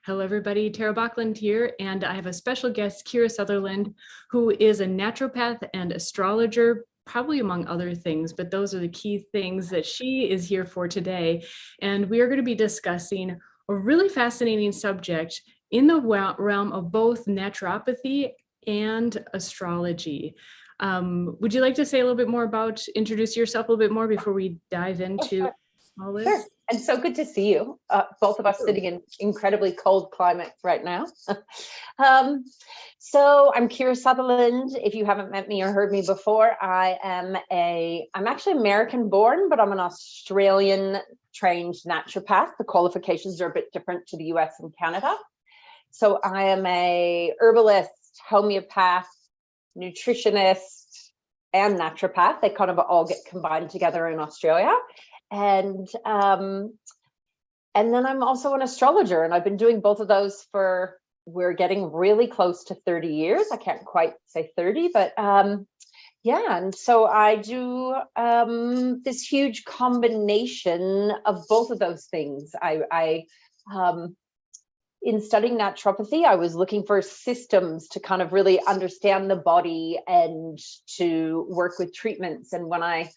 Hello, everybody. Tara Bachland here, and I have a special guest, Kira Sutherland, who is a naturopath and astrologer, probably among other things, but those are the key things that she is here for today. And we are going to be discussing a really fascinating subject in the realm of both naturopathy and astrology. Would you like to say a little bit more introduce yourself a little bit more before we dive into all this? Sure. And so good to see you, both of us sitting in incredibly cold climates right now. So I'm Kira Sutherland. If you haven't met me or heard me before, I'm actually American born, but I'm an Australian trained naturopath. The qualifications are a bit different to the US and Canada. So I am a herbalist, homeopath, nutritionist, and naturopath. They kind of all get combined together in Australia. And then I'm also an astrologer, and I've been doing both of those we're getting really close to 30 years. I can't quite say 30, but yeah. And so I do this huge combination of both of those things. In studying naturopathy, I was looking for systems to kind of really understand the body and to work with treatments. And when I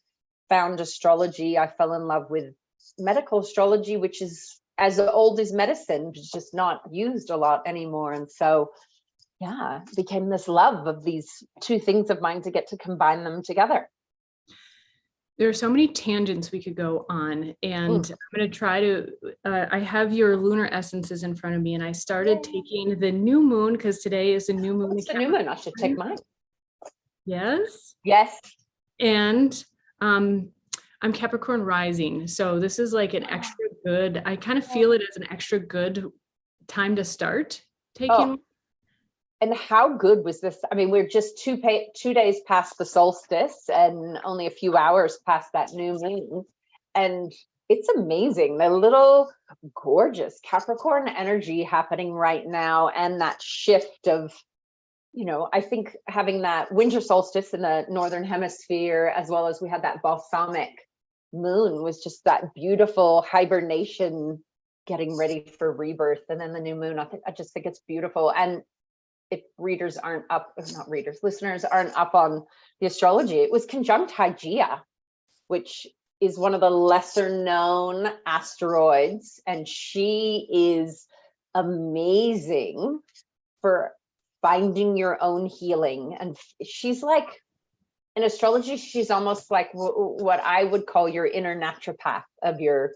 found astrology, I fell in love with medical astrology, which is as old as medicine, but just not used a lot anymore. And so, yeah, it became this love of these two things of mine to get to combine them together. There are so many tangents we could go on, and I'm going to try to, I have your lunar essences in front of me, and I started taking the new moon because today is a new moon. It's the new moon. I should take mine. Yes. Yes. And I'm Capricorn rising. So this is like an extra good, I kind of feel it as an extra good time to start taking. Oh. And how good was this? I mean, we're just 2 days past the solstice and only a few hours past that new moon. And it's amazing, the little gorgeous Capricorn energy happening right now. And that shift of, I think having that winter solstice in the Northern Hemisphere, as well as we had that balsamic moon, was just that beautiful hibernation, getting ready for rebirth. And then the new moon, I just think it's beautiful. And if listeners aren't up on the astrology, it was conjunct Hygeia, which is one of the lesser known asteroids. And she is amazing for finding your own healing. And she's like, in astrology, she's almost like what I would call your inner naturopath of your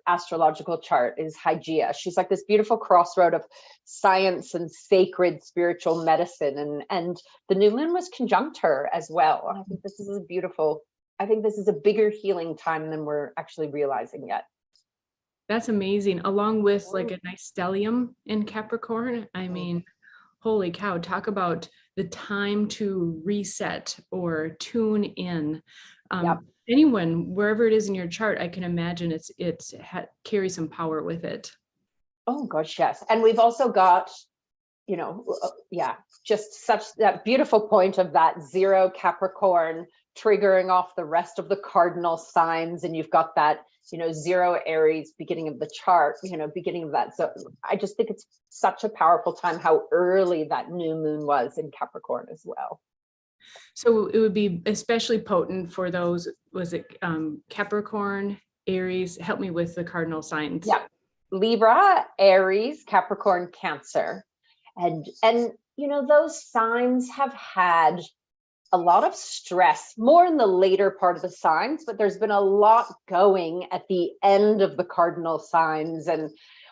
astrological chart is Hygeia. She's like this beautiful crossroad of science and sacred spiritual medicine. And the new moon was conjunct her as well. And I think this is a bigger healing time than we're actually realizing yet. That's amazing. Along with like a nice stellium in Capricorn. I mean, holy cow, talk about the time to reset or tune in. Yep. Anyone, wherever it is in your chart, I can imagine it's carries some power with it. Oh gosh, yes. And we've also got, just such that beautiful point of that 0 Capricorn triggering off the rest of the cardinal signs. And you've got that, 0 Aries beginning of the chart, beginning of that. So I just think it's such a powerful time how early that new moon was in Capricorn as well. So it would be especially potent for those, was it Capricorn, Aries? Help me with the cardinal signs. Yeah. Libra, Aries, Capricorn, Cancer. And those signs have had a lot of stress, more in the later part of the signs, but there's been a lot going at the end of the cardinal signs. And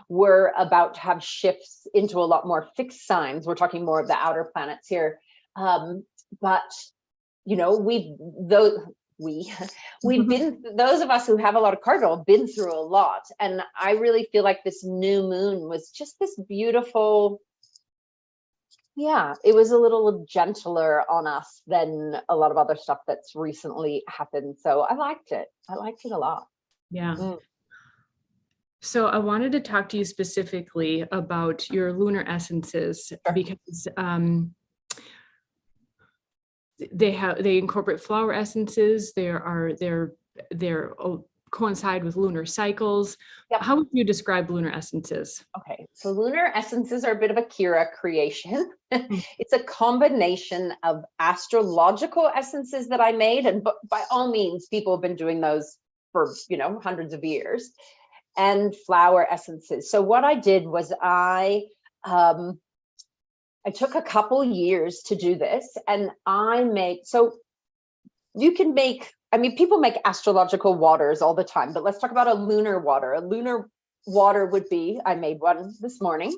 we're about to have shifts into a lot more fixed signs. We're talking more of the outer planets here. But we've been, those of us who have a lot of cardinal have been through a lot. And I really feel like this new moon was just this beautiful, it was a little gentler on us than a lot of other stuff that's recently happened. So I liked it a lot. Yeah. So I wanted to talk to you specifically about your lunar essences, because they incorporate flower essences. They're coincide with lunar cycles. Yep. How would you describe lunar essences? Okay, so lunar essences are a bit of a Kira creation. It's a combination of astrological essences that I made, and by all means, people have been doing those for, you know, hundreds of years, and flower essences. So what I did was I took a couple years to do this, and so you can make, I mean, people make astrological waters all the time, but let's talk about a lunar water. A lunar water would be, I made one this morning.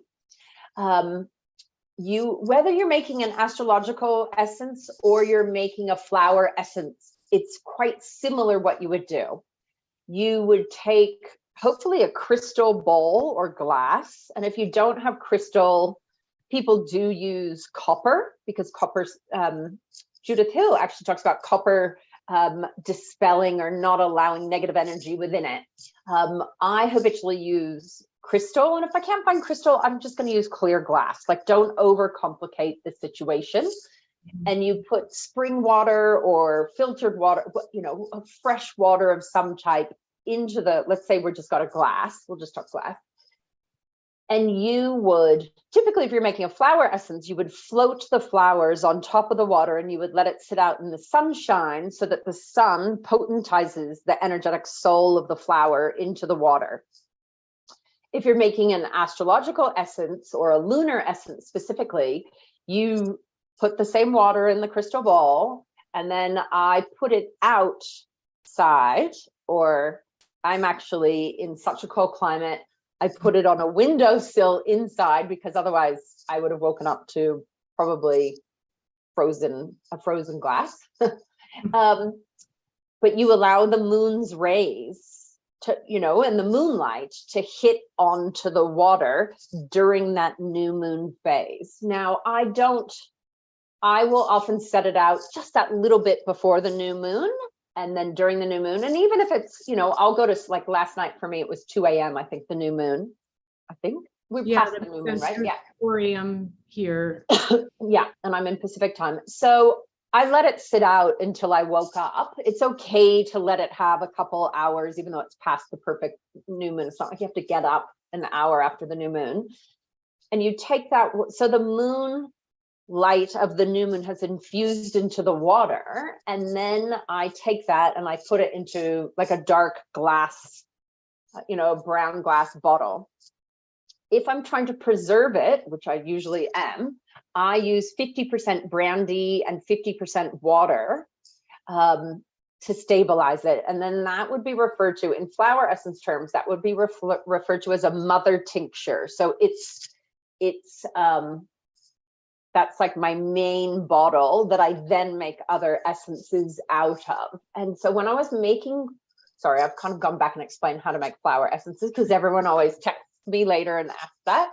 Whether you're making an astrological essence or you're making a flower essence, it's quite similar what you would do. You would take hopefully a crystal bowl or glass. And if you don't have crystal, people do use copper, because copper's, Judith Hill actually talks about copper dispelling or not allowing negative energy within it. I habitually use crystal, and if I can't find crystal, I'm just going to use clear glass. Like, don't overcomplicate the situation. And you put spring water or filtered water, you know, fresh water of some type into the, let's say we're just got a glass, we'll just talk glass. And you would, typically if you're making a flower essence, you would float the flowers on top of the water, and you would let it sit out in the sunshine so that the sun potentizes the energetic soul of the flower into the water. If you're making an astrological essence or a lunar essence specifically, you put the same water in the crystal ball, and then I put it outside, or I'm actually in such a cold climate, I put it on a windowsill inside, because otherwise I would have woken up to probably a frozen glass. But you allow the moon's rays to, you know, and the moonlight to hit onto the water during that new moon phase. Now, I will often set it out just that little bit before the new moon, and then during the new moon. And even if it's, you know, I'll go to, like last night for me, it was 2 a.m. I think the new moon. I think we're past the new moon, right? Yeah. 4 a.m. here. Yeah, and I'm in Pacific time. So I let it sit out until I woke up. It's okay to let it have a couple hours, even though it's past the perfect new moon. It's not like you have to get up an hour after the new moon. And you take that, so the moon light of the new moon has infused into the water, and then I take that and I put it into like a dark glass, you know, a brown glass bottle. If I'm trying to preserve it, which I usually am, I use 50% brandy and 50% water to stabilize it. And then that would be referred to, in flower essence terms, that would be referred to as a mother tincture. So that's like my main bottle that I then make other essences out of. And so when I was making, sorry, I've kind of gone back and explained how to make flower essences, because everyone always texts me later and asks that.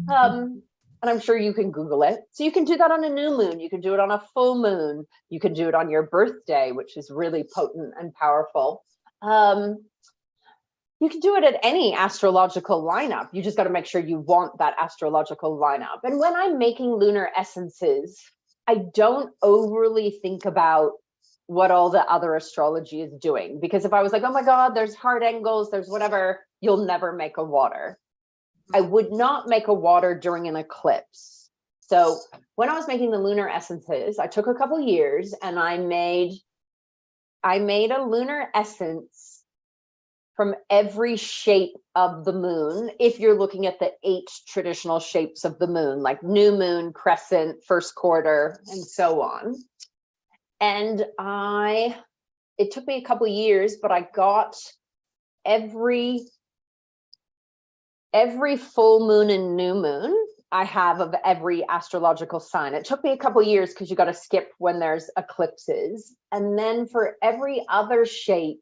And I'm sure you can Google it. So you can do that on a new moon. You can do it on a full moon. You can do it on your birthday, which is really potent and powerful. You can do it at any astrological lineup. You just got to make sure you want that astrological lineup. And when I'm making lunar essences, I don't overly think about what all the other astrology is doing. Because if I was like, oh my God, there's hard angles, there's whatever, you'll never make a water. I would not make a water during an eclipse. So when I was making the lunar essences, I took a couple years and I made a lunar essence from every shape of the moon, if you're looking at the 8 traditional shapes of the moon, like new moon, crescent, first quarter, and so on. And it took me a couple years, but I got every full moon and new moon I have of every astrological sign. It took me a couple years because you got to skip when there's eclipses. And then for every other shape,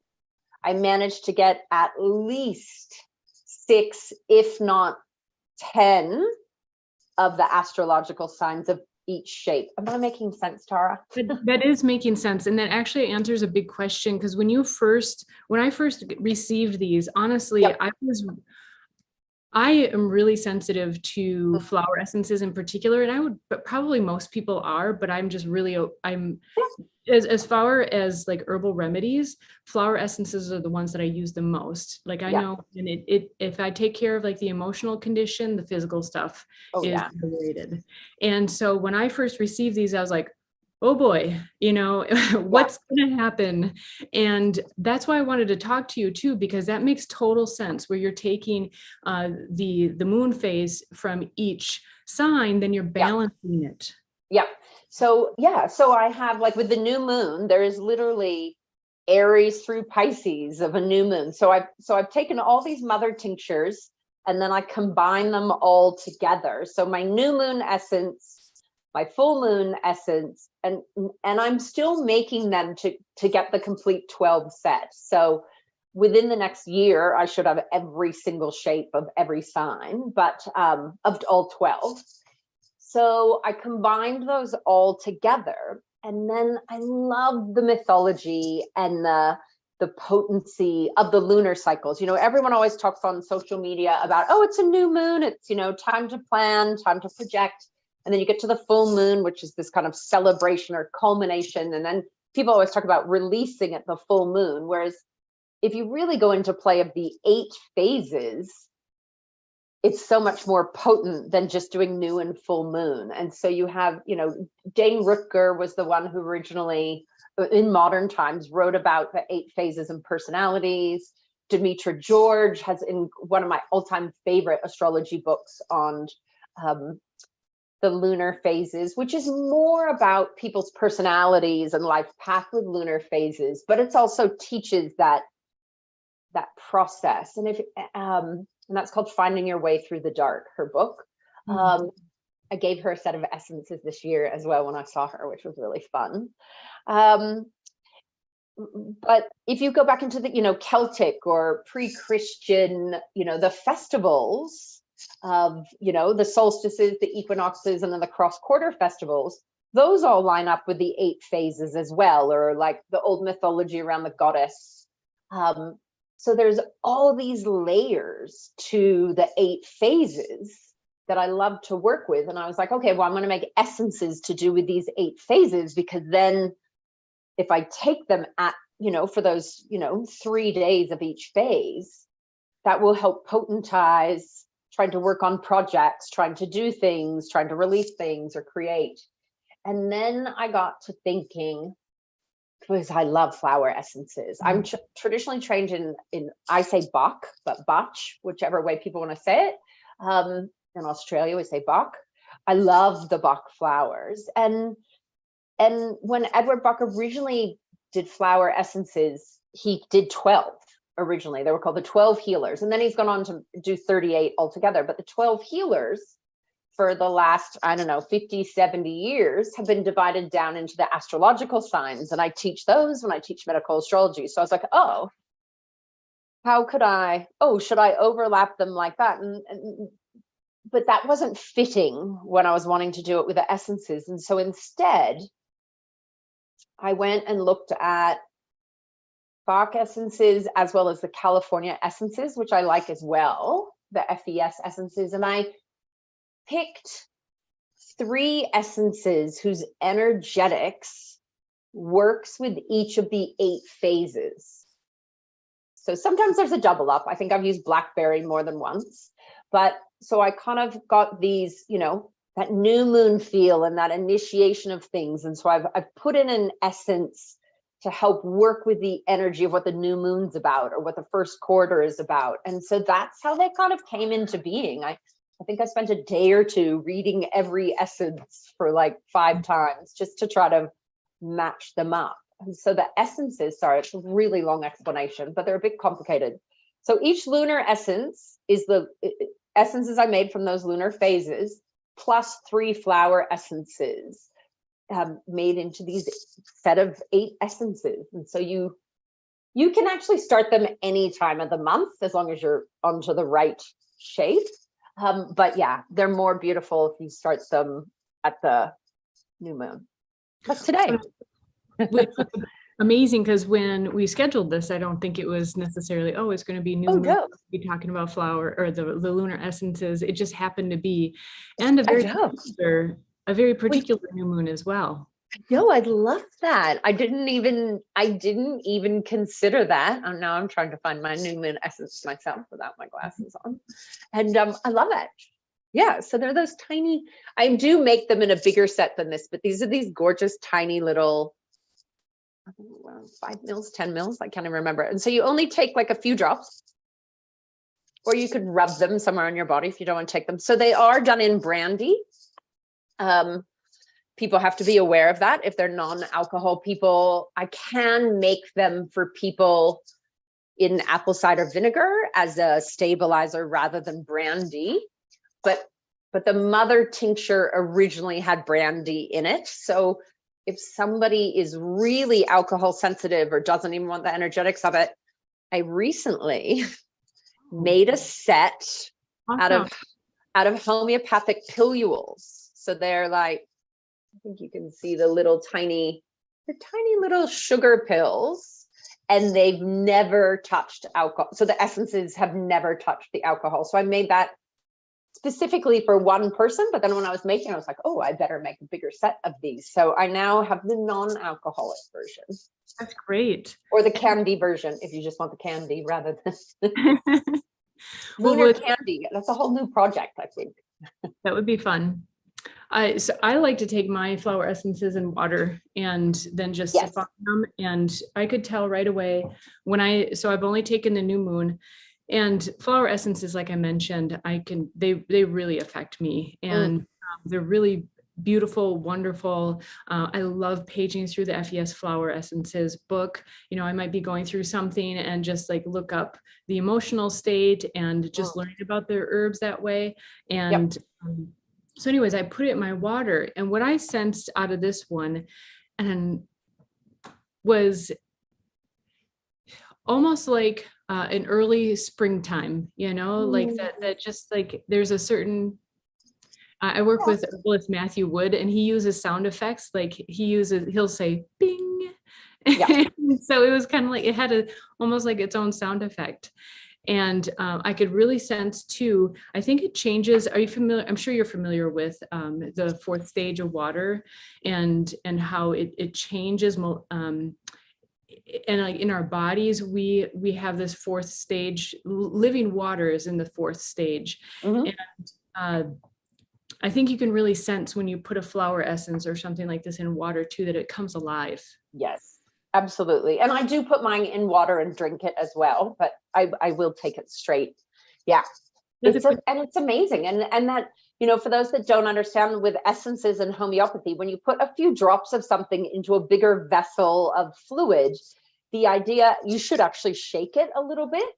I managed to get at least 6, if not 10, of the astrological signs of each shape. Am I making sense, Tara? That is making sense. And that actually answers a big question, because when I first received these, honestly, Yep. I am really sensitive to flower essences in particular, and I would, but probably most people are, but I'm just really, I'm as far as like herbal remedies, flower essences are the ones that I use the most. Like I Yeah. know, and it if I take care of like the emotional condition, the physical stuff Oh is yeah. related. And so when I first received these, I was like, oh boy, you know, Yeah. what's going to happen? And that's why I wanted to talk to you too, because that makes total sense where you're taking the moon phase from each sign, then you're Yeah. balancing it. Yeah. So yeah, so I have like with the new moon, there is literally Aries through Pisces of a new moon. So I've taken all these mother tinctures and then I combine them all together. So my new moon essence, my full moon essence, and I'm still making them to get the complete 12 set. So within the next year, I should have every single shape of every sign, but of all 12. So I combined those all together. And then I love the mythology and the potency of the lunar cycles. You know, everyone always talks on social media about, oh, it's a new moon. It's, you know, time to plan, time to project. And then you get to the full moon, which is this kind of celebration or culmination. And then people always talk about releasing at the full moon. Whereas if you really go into play of the 8 phases, it's so much more potent than just doing new and full moon. And so you have, you know, Jane Rutger was the one who originally, in modern times, wrote about the 8 phases and personalities. Demetra George has in one of my all-time favorite astrology books on the lunar phases, which is more about people's personalities and life path with lunar phases, but it's also teaches that process. And if and that's called Finding Your Way Through the Dark, her book. I gave her a set of essences this year as well when I saw her, which was really fun. But if you go back into the, you know, Celtic or pre-Christian, you know, the festivals of, you know, the solstices, the equinoxes, and then the cross-quarter festivals, those all line up with the 8 phases as well, or like the old mythology around the goddess. So there's all these layers to the 8 phases that I love to work with. And I was like, okay, well, I'm going to make essences to do with these 8 phases, because then if I take them at, you know, for those, you know, 3 days of each phase, that will help potentize trying to work on projects, trying to do things, trying to release things or create. And then I got to thinking, because I love flower essences. I'm traditionally trained in I say Bach, but Bach, whichever way people want to say it. In Australia, we say Bach. I love the Bach flowers. And when Edward Bach originally did flower essences, he did 12 originally. They were called the 12 healers. And then he's gone on to do 38 altogether. But the 12 healers for the last, I don't know, 50, 70 years have been divided down into the astrological signs. And I teach those when I teach medical astrology. So I was like, oh, how could should I overlap them like that? But that wasn't fitting when I was wanting to do it with the essences. And so instead, I went and looked at Bach essences as well as the California essences, which I like as well, the FES essences. And I picked 3 essences whose energetics works with each of the 8 phases. So sometimes there's a double up. I think I've used blackberry more than once, but so I kind of got these, you know, that new moon feel and that initiation of things. And so I've put in an essence to help work with the energy of what the new moon's about or what the first quarter is about. And so that's how they kind of came into being. I think I spent a day or 2 reading every essence for like 5 times just to try to match them up. And so the essences, sorry, it's a really long explanation, but they're a bit complicated. So each lunar essence is the essences I made from those lunar phases, plus 3 flower essences made into these set of 8 essences. And so you can actually start them any time of the month as long as you're onto the right shape. But yeah, they're more beautiful if you start them at the new moon. Like today. amazing because when we scheduled this, I don't think it was necessarily, oh, it's going to be new Oh, moon. no, Be talking about flower or the lunar essences. It just happened to be, and I know. a very Wait, particular new moon as well. no, I love that. I didn't even consider that. And now I'm trying to find my new moon essence myself without my glasses on. And I love it. Yeah, so they're those tiny, I do make them in a bigger set than this, but these are these gorgeous tiny little, I don't know, around 5 mils, 10 mils, I can't even remember. And so you only take like a few drops, or you could rub them somewhere on your body if you don't want to take them. So they are done in brandy. People have to be aware of that. If they're non-alcohol people, I can make them for people in apple cider vinegar as a stabilizer rather than brandy. But the mother tincture originally had brandy in it. So if somebody is really alcohol sensitive or doesn't even want the energetics of it, I recently made a set Awesome. out of homeopathic pilules. So they're like, I think you can see the tiny little sugar pills, and they've never touched alcohol. So the essences have never touched the alcohol. So I made that specifically for one person, but then when I was making, I was like, oh, I better make a bigger set of these. So I now have the non-alcoholic version. That's great. Or the candy version, if you just want the candy rather than Well, lunar candy. That's a whole new project, I think. that would be fun. So I like to take my flower essences and water and then just Yes. sip on them. And I could tell right away so I've only taken the new moon, and flower essences, like I mentioned, they really affect me, and they're really beautiful, wonderful. I love paging through the FES flower essences book. I might be going through something and just like look up the emotional state and just learning about their herbs that way. And so anyways, I put it in my water, and what I sensed out of this one and was almost like an early springtime, like that just like there's a certain, I work with herbalist Matthew Wood, and he uses sound effects. Like he'll say bing. Yeah. So it was kind of like, it had almost like its own sound effect. And I could really sense too, I think it changes. Are you familiar? I'm sure you're familiar with the fourth stage of water and how it changes. And like in our bodies, we have this fourth stage. Living water is in the fourth stage. And I think you can really sense when you put a flower essence or something like this in water too, that it comes alive. Yes, absolutely. And I do put mine in water and drink it as well, but I will take it straight. Yeah. And it's amazing. And that, for those that don't understand, with essences and homeopathy, when you put a few drops of something into a bigger vessel of fluid, the idea, you should actually shake it a little bit.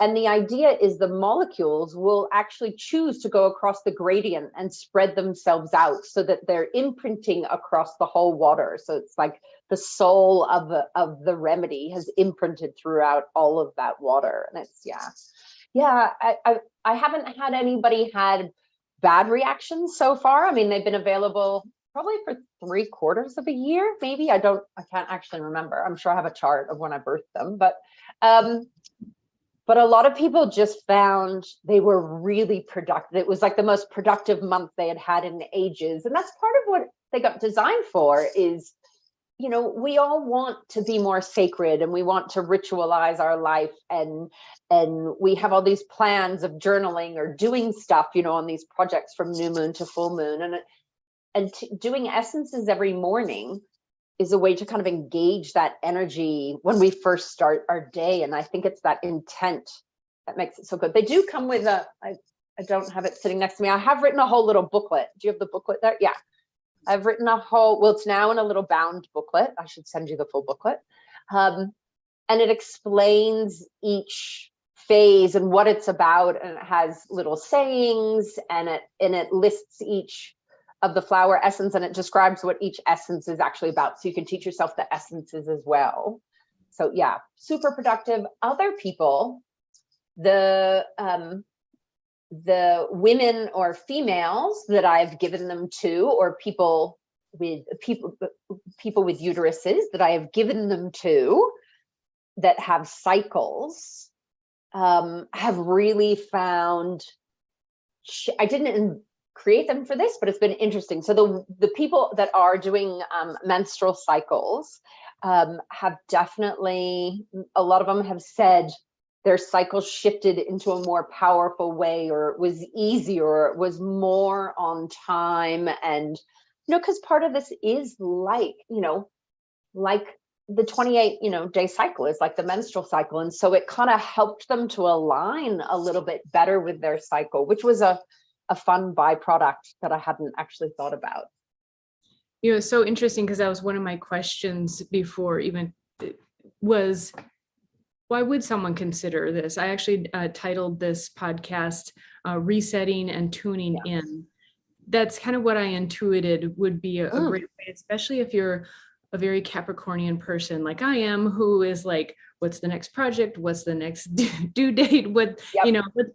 And the idea is the molecules will actually choose to go across the gradient and spread themselves out so that they're imprinting across the whole water. So it's like the soul of the remedy has imprinted throughout all of that water. And it's, I haven't had anybody had bad reactions so far. I mean, they've been available probably for 3/4 of a year, maybe. I can't actually remember. I'm sure I have a chart of when I birthed them, but a lot of people just found they were really productive. It was like the most productive month they had had in ages. And that's part of what they got designed for is, we all want to be more sacred, and we want to ritualize our life. And we have all these plans of journaling or doing stuff, on these projects from new moon to full moon. And doing essences every morning is a way to kind of engage that energy when we first start our day. And I think it's that intent that makes it so good. They do come with I don't have it sitting next to me. I have written a whole little booklet. Do you have the booklet there? Yeah. I've written it's now in a little bound booklet. I should send you the full booklet. And it explains each phase and what it's about. And it has little sayings, and it lists each of the flower essence, and it describes what each essence is actually about. So you can teach yourself the essences as well. So yeah, super productive. Other people, the women or females that I've given them to, or people with people with uteruses that I have given them to that have cycles, have really found, I didn't create them for this, but it's been interesting. So the people that are doing menstrual cycles have definitely, a lot of them have said their cycle shifted into a more powerful way, or it was easier, or it was more on time. And, because part of this is like the 28, day cycle is like the menstrual cycle. And so it kind of helped them to align a little bit better with their cycle, which was a fun byproduct that I hadn't actually thought about. It's so interesting, because that was one of my questions before even was, why would someone consider this? I actually titled this podcast Resetting and Tuning In. That's kind of what I intuited would be a great way, especially if you're a very Capricornian person like I am, who is like, what's the next project? What's the next due date? Let's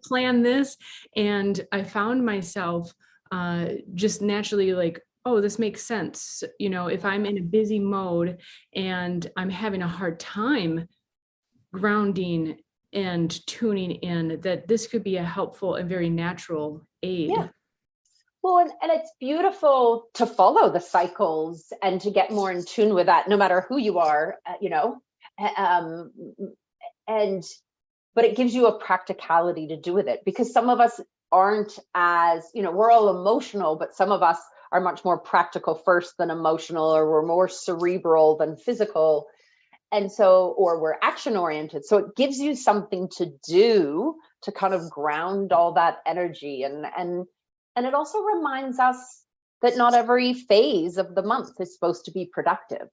plan this. And I found myself just naturally like, oh, this makes sense. If I'm in a busy mode and I'm having a hard time grounding and tuning in, that this could be a helpful and very natural aid. Yeah. Well, and it's beautiful to follow the cycles and to get more in tune with that, no matter who you are, but it gives you a practicality to do with it, because some of us aren't as, we're all emotional, but some of us are much more practical first than emotional, or we're more cerebral than physical. And so, or we're action oriented. So it gives you something to do to kind of ground all that energy. And it also reminds us that not every phase of the month is supposed to be productive.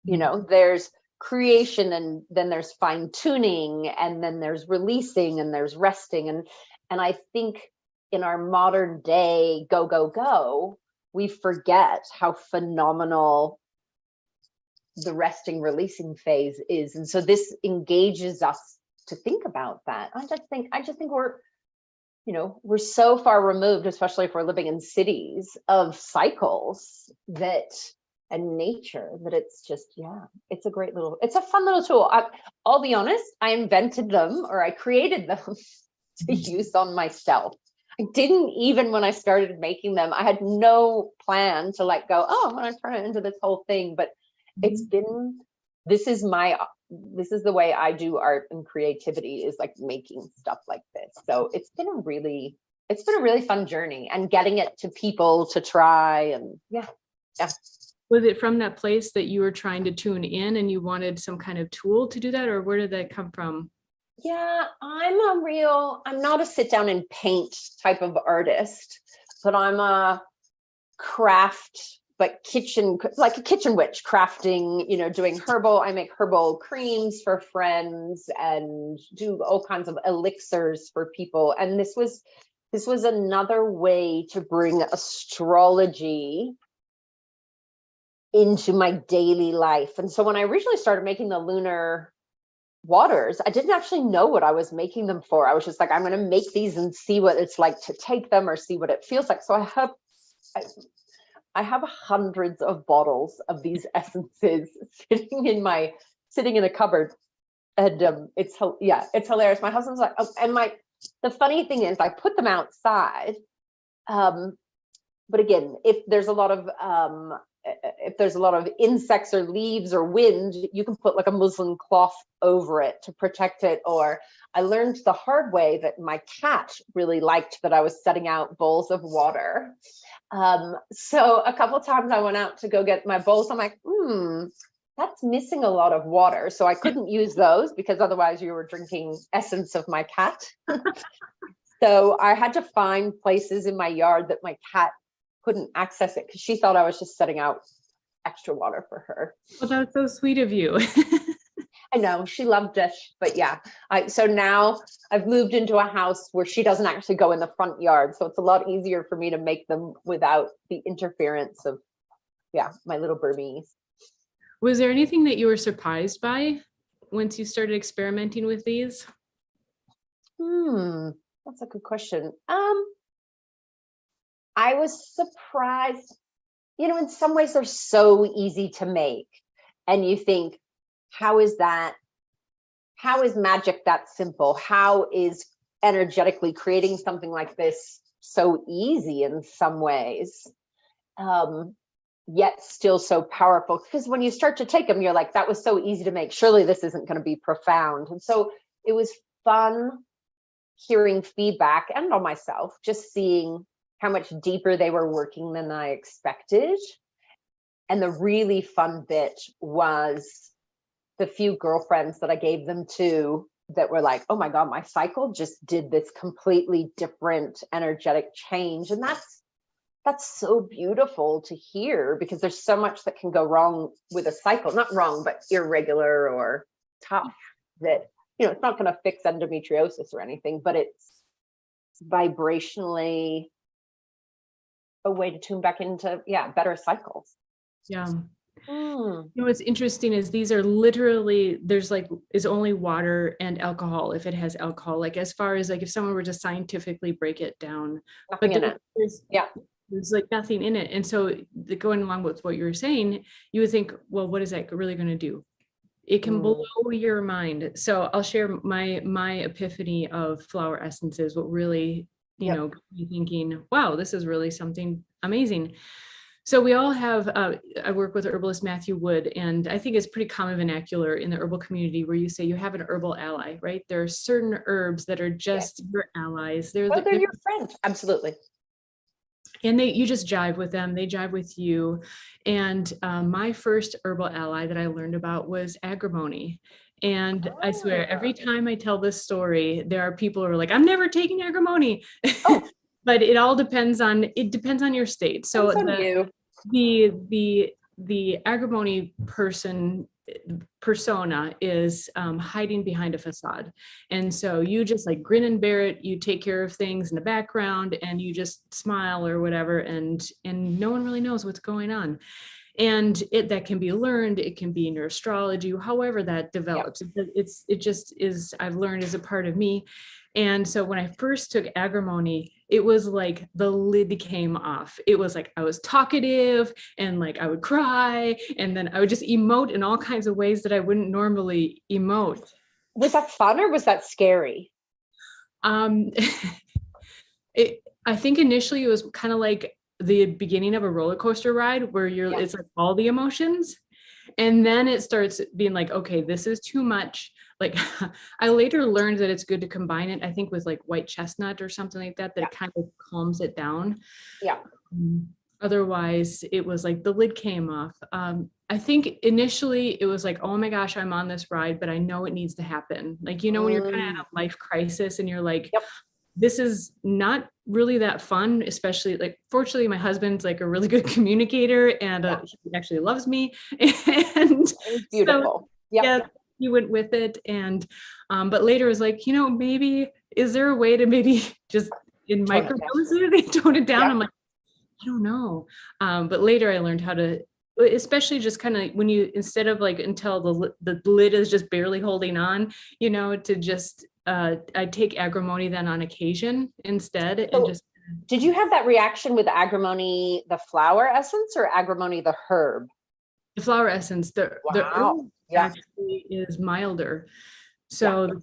There's creation, and then there's fine tuning, and then there's releasing, and there's resting. And I think in our modern day go, we forget how phenomenal the resting, releasing phase is. And so this engages us to think about that. I just think we're so far removed, especially if we're living in cities, of cycles and nature, that it's just, it's a fun little tool. I'll be honest, I invented them, or I created them to use on myself. I didn't even, when I started making them, I had no plan to like go, oh, I'm going to turn it into this whole thing. But it's been, this is the way I do art and creativity, is like making stuff like this. So it's been a really fun journey, and getting it to people to try. And yeah. Was it from that place that you were trying to tune in and you wanted some kind of tool to do that, or where did that come from? Yeah, I'm not a sit down and paint type of artist, but I'm a craft, like a kitchen witch, crafting, doing herbal. I make herbal creams for friends and do all kinds of elixirs for people. And this was another way to bring astrology into my daily life. And so when I originally started making the lunar waters, I didn't actually know what I was making them for. I was just like, I'm going to make these and see what it's like to take them, or see what it feels like. So I have hundreds of bottles of these essences sitting in a cupboard. And it's hilarious. My husband's like, oh, and the funny thing is, I put them outside. But again, if there's a lot of insects or leaves or wind, you can put like a muslin cloth over it to protect it. Or I learned the hard way that my cat really liked that I was setting out bowls of water. So a couple of times I went out to go get my bowls. I'm like, that's missing a lot of water. So I couldn't use those, because otherwise you were drinking essence of my cat. So I had to find places in my yard that my cat couldn't access it, because she thought I was just setting out extra water for her. Well, that's so sweet of you. I know, she loved it. But yeah, so now I've moved into a house where she doesn't actually go in the front yard. So it's a lot easier for me to make them without the interference of, my little Burmese. Was there anything that you were surprised by once you started experimenting with these? That's a good question. I was surprised. you know, in some ways they're so easy to make. And you think, how is magic that simple? How is energetically creating something like this so easy in some ways, yet still so powerful? Because when you start to take them, you're like, that was so easy to make. Surely this isn't going to be profound. And so it was fun hearing feedback and on myself, just seeing how much deeper they were working than I expected. And the really fun bit was the few girlfriends that I gave them to that were like, oh my God, my cycle just did this completely different energetic change. And that's so beautiful to hear, because there's so much that can go wrong with a cycle, not wrong, but irregular or tough, that, you know, it's not going to fix endometriosis or anything, but it's vibrationally a way to tune back into, better cycles. Yeah. You know, what's interesting is these are literally, there's like, is only water and alcohol if it has alcohol, like as far as like if someone were to scientifically break it down. Nothing in it. There's like nothing in it. And so going along with what you were saying, you would think, well, what is that really going to do? It can blow your mind. So I'll share my epiphany of flower essences, what really, you know, got me thinking, wow, this is really something amazing. So we all have, I work with herbalist Matthew Wood, and I think it's pretty common vernacular in the herbal community where you say you have an herbal ally, right? There are certain herbs that are just your allies. They're your friend. Absolutely. And you just jive with them. They jive with you. And my first herbal ally that I learned about was agrimony. And I swear, every time I tell this story, there are people who are like, I'm never taking agrimony. But it all depends on your state. So the agrimony persona is hiding behind a facade. And so you just like grin and bear it, you take care of things in the background and you just smile or whatever, and no one really knows what's going on. And that can be learned, it can be in your astrology, however that develops. It just is, I've learned, as a part of me. And so when I first took agrimony, it was like the lid came off. It was like I was talkative and like I would cry, and then I would just emote in all kinds of ways that I wouldn't normally emote. Was that fun or was that scary? I think initially it was kind of like the beginning of a roller coaster ride where it's like all the emotions. And then it starts being like, okay, this is too much. Like I later learned that it's good to combine it, I think, with like white chestnut or something like that, it kind of calms it down. Otherwise it was like the lid came off. I think initially it was like, oh my gosh, I'm on this ride, but I know it needs to happen. Like, you know, when you're kind of at a life crisis and you're like, this is not really that fun, especially like, fortunately, my husband's like a really good communicator, and he actually loves me. And beautiful. So, he went with it. And, but later was like, you know, maybe, is there a way to maybe just in microdoses it, tone it down? I'm like, I don't know. But later I learned how to, especially just kind of when you, instead of like until the lid is just barely holding on, you know, to just, I take agrimony then on occasion instead. So, and just. Did you have that reaction with agrimony, the flower essence, or agrimony, the herb? The flower essence, the herb actually is milder. So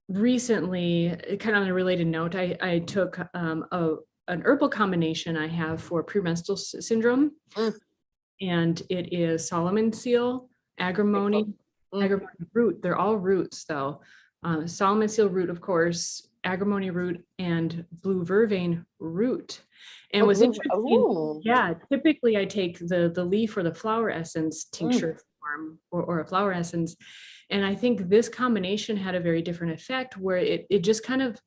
recently, kind of on a related note, I took an herbal combination I have for premenstrual syndrome, and it is Solomon seal, agrimony, agrimony root. They're all roots though. Solomon seal root, of course, agrimony root, and blue vervain root. And what's interesting, typically I take the leaf or the flower essence tincture form or a flower essence. And I think this combination had a very different effect where it just kind of,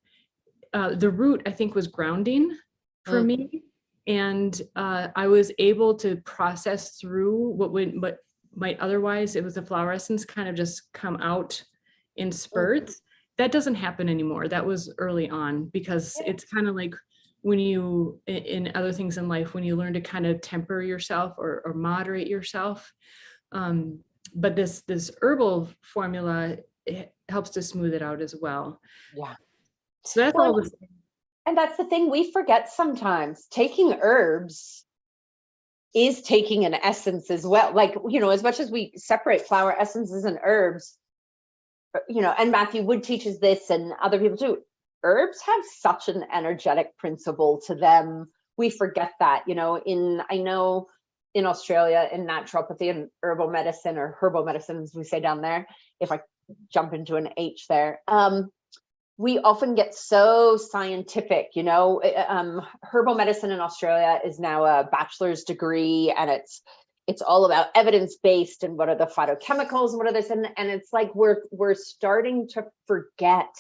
the root, I think, was grounding for me. And I was able to process through what might otherwise, it was the flower essence kind of just come out in spurts. That doesn't happen anymore. That was early on, because it's kind of like when you, in other things in life, when you learn to kind of temper yourself or moderate yourself. But this herbal formula, it helps to smooth it out as well. Yeah. So that's all the same. And that's the thing we forget sometimes. Taking herbs is taking an essence as well. Like, you know, as much as we separate flower essences and herbs, you know, and Matthew Wood teaches this and other people too, herbs have such an energetic principle to them. We forget that, you know, I know in Australia, in naturopathy and herbal medicine, or herbal medicine, as we say down there, if I jump into an H there, we often get so scientific, you know. Herbal medicine in Australia is now a bachelor's degree, and it's all about evidence-based and what are the phytochemicals and what are this, and it's like we're starting to forget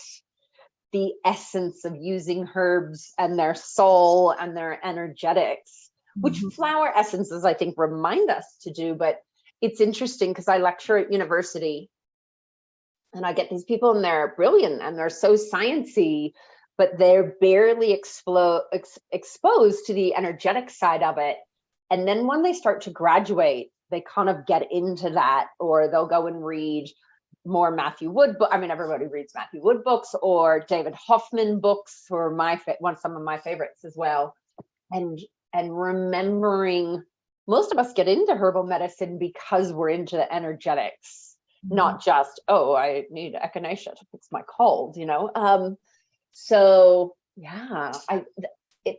the essence of using herbs and their soul and their energetics, which flower essences I think remind us to do. But it's interesting because I lecture at university and I get these people and they're brilliant and they're so sciencey, but they're barely exposed to the energetic side of it. And then when they start to graduate, they kind of get into that, or they'll go and read more Matthew Wood I mean, everybody reads Matthew Wood books or David Hoffman books, who are some of my favorites as well. And remembering, most of us get into herbal medicine because we're into the energetics, not just, oh, I need echinacea to fix my cold, you know. So yeah,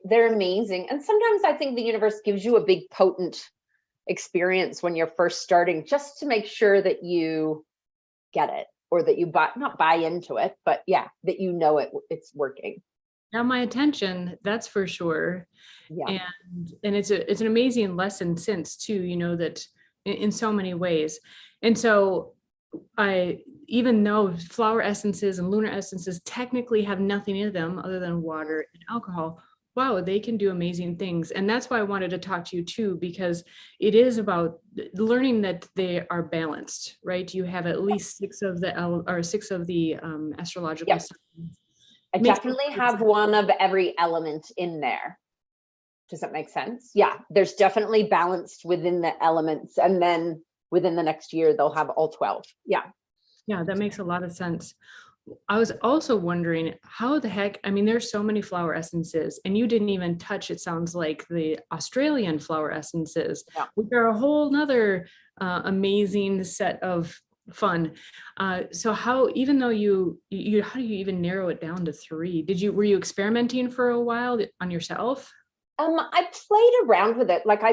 they're amazing. And sometimes I think the universe gives you a big potent experience when you're first starting, just to make sure that you get it, or that you not buy into it, but yeah, that you know it's working. Got my attention, that's for sure. Yeah. And it's an amazing lesson since too, you know, that in so many ways. And so even though flower essences and lunar essences technically have nothing in them other than water and alcohol, wow, they can do amazing things. And that's why I wanted to talk to you too, because it is about learning that they are balanced, right? You have at least six of the astrological signs. I definitely have one of every element in there. Does that make sense? Yeah, there's definitely balanced within the elements, and then within the next year they'll have all 12. Yeah, that makes a lot of sense. I was also wondering how the heck, I mean, there's so many flower essences, and you didn't even touch, it sounds like, the Australian flower essences, which are a whole nother amazing set of fun. So how, even though how do you even narrow it down to 3? Were you experimenting for a while on yourself? I played around with it. Like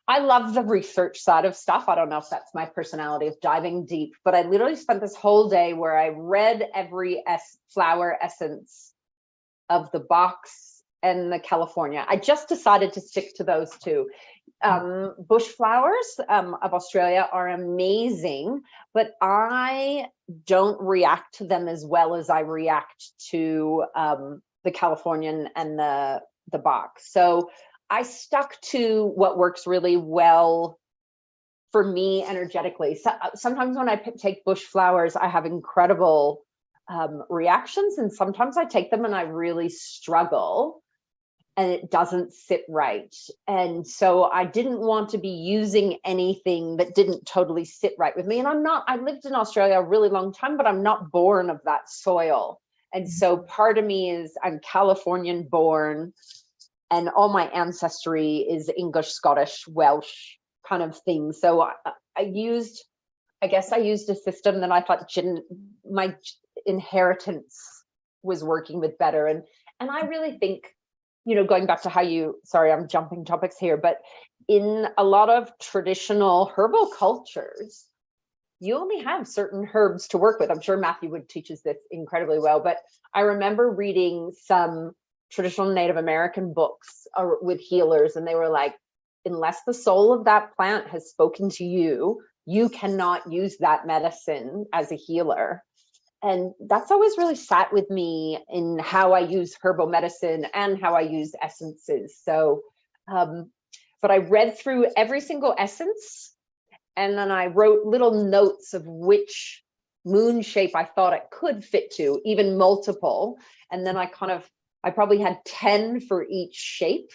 I love the research side of stuff. I don't know if that's my personality of diving deep, but I literally spent this whole day where I read every flower essence of the Bach's and the California. I just decided to stick to those two. Bush flowers of Australia are amazing, but I don't react to them as well as I react to the Californian and the Bach. So I stuck to what works really well for me energetically. So, sometimes when I take bush flowers, I have incredible reactions, and sometimes I take them and I really struggle and it doesn't sit right. And so I didn't want to be using anything that didn't totally sit right with me. And I lived in Australia a really long time, but I'm not born of that soil. And so part of me is, I'm Californian born, and all my ancestry is English, Scottish, Welsh kind of thing. So I used a system that I thought my inheritance was working with better. And I really think, you know, going back to sorry, I'm jumping topics here, but in a lot of traditional herbal cultures, you only have certain herbs to work with. I'm sure Matthew Wood teaches this incredibly well, but I remember reading some traditional Native American books with healers, and they were like, unless the soul of that plant has spoken to you, you cannot use that medicine as a healer. And that's always really sat with me in how I use herbal medicine and how I use essences. So, but I read through every single essence, and then I wrote little notes of which moon shape I thought it could fit to, even multiple. And then I probably had 10 for each shape,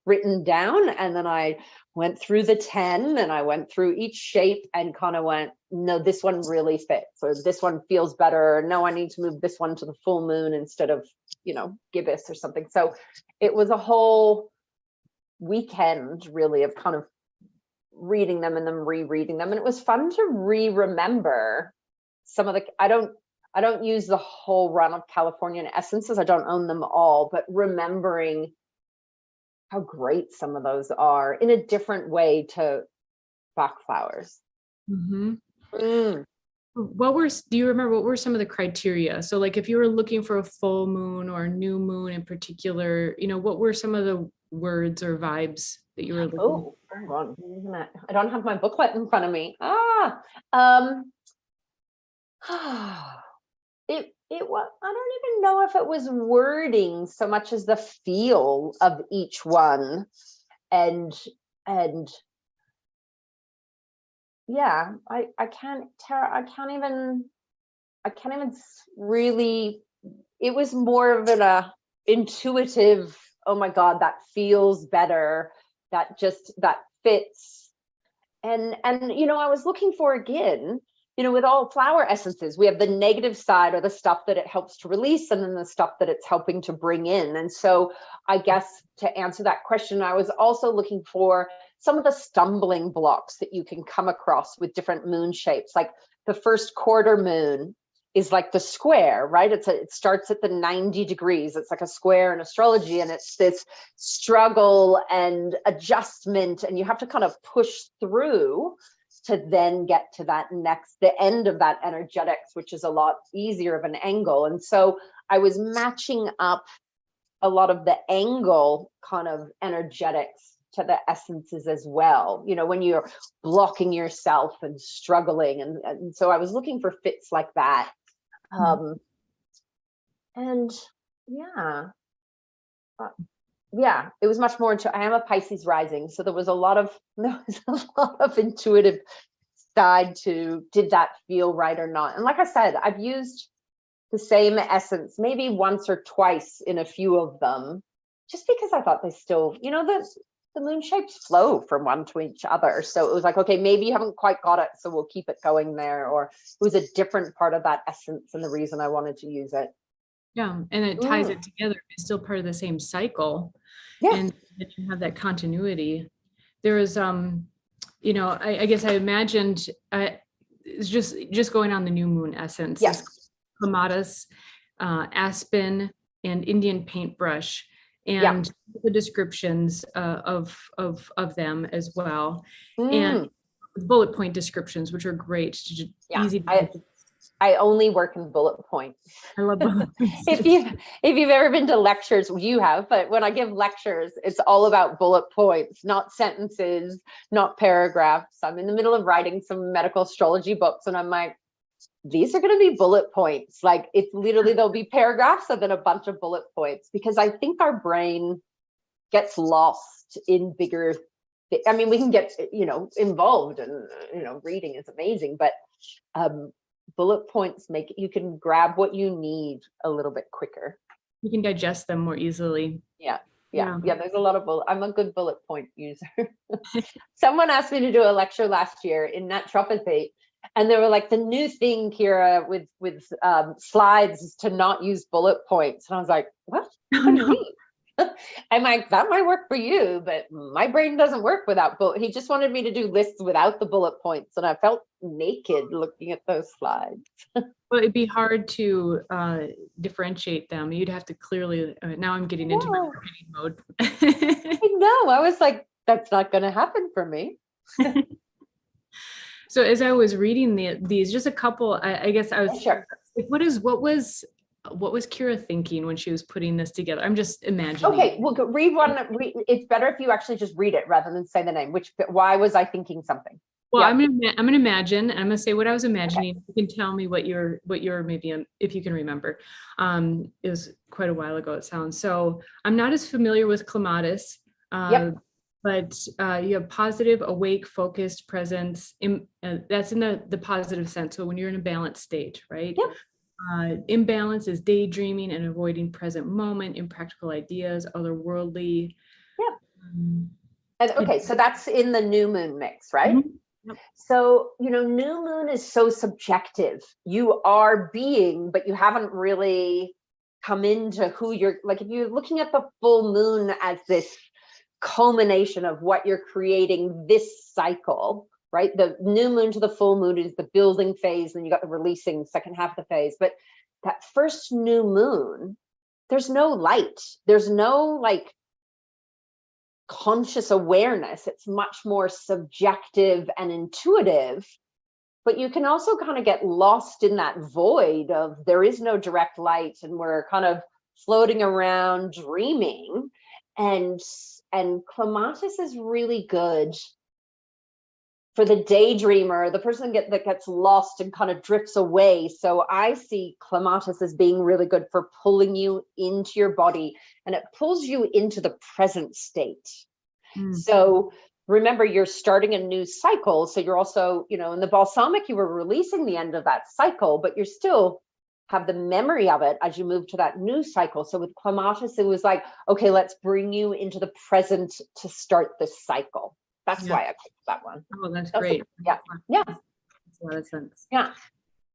written down, and then I went through the 10 and I went through each shape and kind of went, no, this one really fits, or this one feels better, or no, I need to move this one to the full moon instead of, gibbous or something. So it was a whole weekend really of kind of reading them and then rereading them, and it was fun to remember some of the, I don't use the whole run of Californian essences, I don't own them all, but remembering how great some of those are in a different way to Bach flowers. Mm-hmm. Do you remember what were some of the criteria? So like if you were looking for a full moon or a new moon in particular, what were some of the words or vibes that you were looking for? Hold on. I don't have my booklet in front of me. It was, I don't even know if it was wording so much as the feel of each one. And yeah, I can't even really, it was more of an intuitive, oh my God, that feels better, that fits. And I was looking for, again, with all flower essences, we have the negative side, or the stuff that it helps to release, and then the stuff that it's helping to bring in. And so I guess to answer that question, I was also looking for some of the stumbling blocks that you can come across with different moon shapes. Like the first quarter moon is like the square, right? It starts at the 90 degrees. It's like a square in astrology, and it's this struggle and adjustment, and you have to kind of push through to then get to the end of that energetics, which is a lot easier of an angle. And so I was matching up a lot of the angle kind of energetics to the essences as well, when you're blocking yourself and struggling. And so I was looking for fits like that. And yeah, it was much more into, I am a Pisces rising, so there was a lot of intuitive side to, did that feel right or not? And like I said, I've used the same essence maybe once or twice in a few of them, just because I thought they still, the moon shapes flow from one to each other. So it was like, okay, maybe you haven't quite got it, so we'll keep it going there. Or it was a different part of that essence and the reason I wanted to use it. Yeah, and it ties it together. It's still part of the same cycle. Yeah. And that you have that continuity. There was, I guess I imagined it's just going on the new moon essence. Yes. Clematis, aspen, and Indian paintbrush, and the descriptions of them as well, and bullet point descriptions, which are great. Easy. I only work in bullet points. I love bullet points. If you've ever been to lectures, you have, but when I give lectures, it's all about bullet points, not sentences, not paragraphs. I'm in the middle of writing some medical astrology books, and I'm like, these are going to be bullet points. Like, it's literally, there'll be paragraphs and then a bunch of bullet points, because I think our brain gets lost in bigger, I mean, we can get, involved, and, reading is amazing, but, bullet points make it, you can grab what you need a little bit quicker. You can digest them more easily. Yeah. There's a lot of I'm a good bullet point user. Someone asked me to do a lecture last year in naturopathy, and they were like, the new thing, Kira, with slides is to not use bullet points. And I was like, what? What do you mean? I'm like, that might work for you, but my brain doesn't work without bullet. He just wanted me to do lists without the bullet points, and I felt naked looking at those slides. Well, it'd be hard to differentiate them. You'd have to clearly, now I'm getting into my marketing mode. I know, I was like, that's not going to happen for me. So as I was reading these, just a couple, I guess I was, sure. What was Kira thinking when she was putting this together? I'm just imagining. Okay, well, read one. It's better if you actually just read it rather than say the name. Why was I thinking something? Well, I'm gonna imagine, and I'm gonna say what I was imagining. Okay. You can tell me what you're maybe, if you can remember. It was quite a while ago, it sounds. So I'm not as familiar with clematis, but you have positive, awake, focused presence. That's in the positive sense. So when you're in a balanced state, right? Yep. Imbalance is daydreaming and avoiding present moment, impractical ideas, otherworldly. And okay, so that's in the new moon mix, right? Mhm. Yep. So, new moon is so subjective. You are being, but you haven't really come into who you're, like, if you're looking at the full moon as this culmination of what you're creating this cycle, right? The new moon to the full moon is the building phase, and you got the releasing second half of the phase. But that first new moon, there's no light. There's no like conscious awareness. It's much more subjective and intuitive, but you can also kind of get lost in that void of there is no direct light, and we're kind of floating around dreaming. And clematis is really good for the daydreamer, the person that gets lost and kind of drifts away. So I see clematis as being really good for pulling you into your body, and it pulls you into the present state. So remember, you're starting a new cycle. So you're also, in the balsamic, you were releasing the end of that cycle, but you still have the memory of it as you move to that new cycle. So with clematis, it was like, okay, let's bring you into the present to start this cycle. That's why I picked that one. Oh, that's great. Yeah. Makes a lot of sense. Yeah.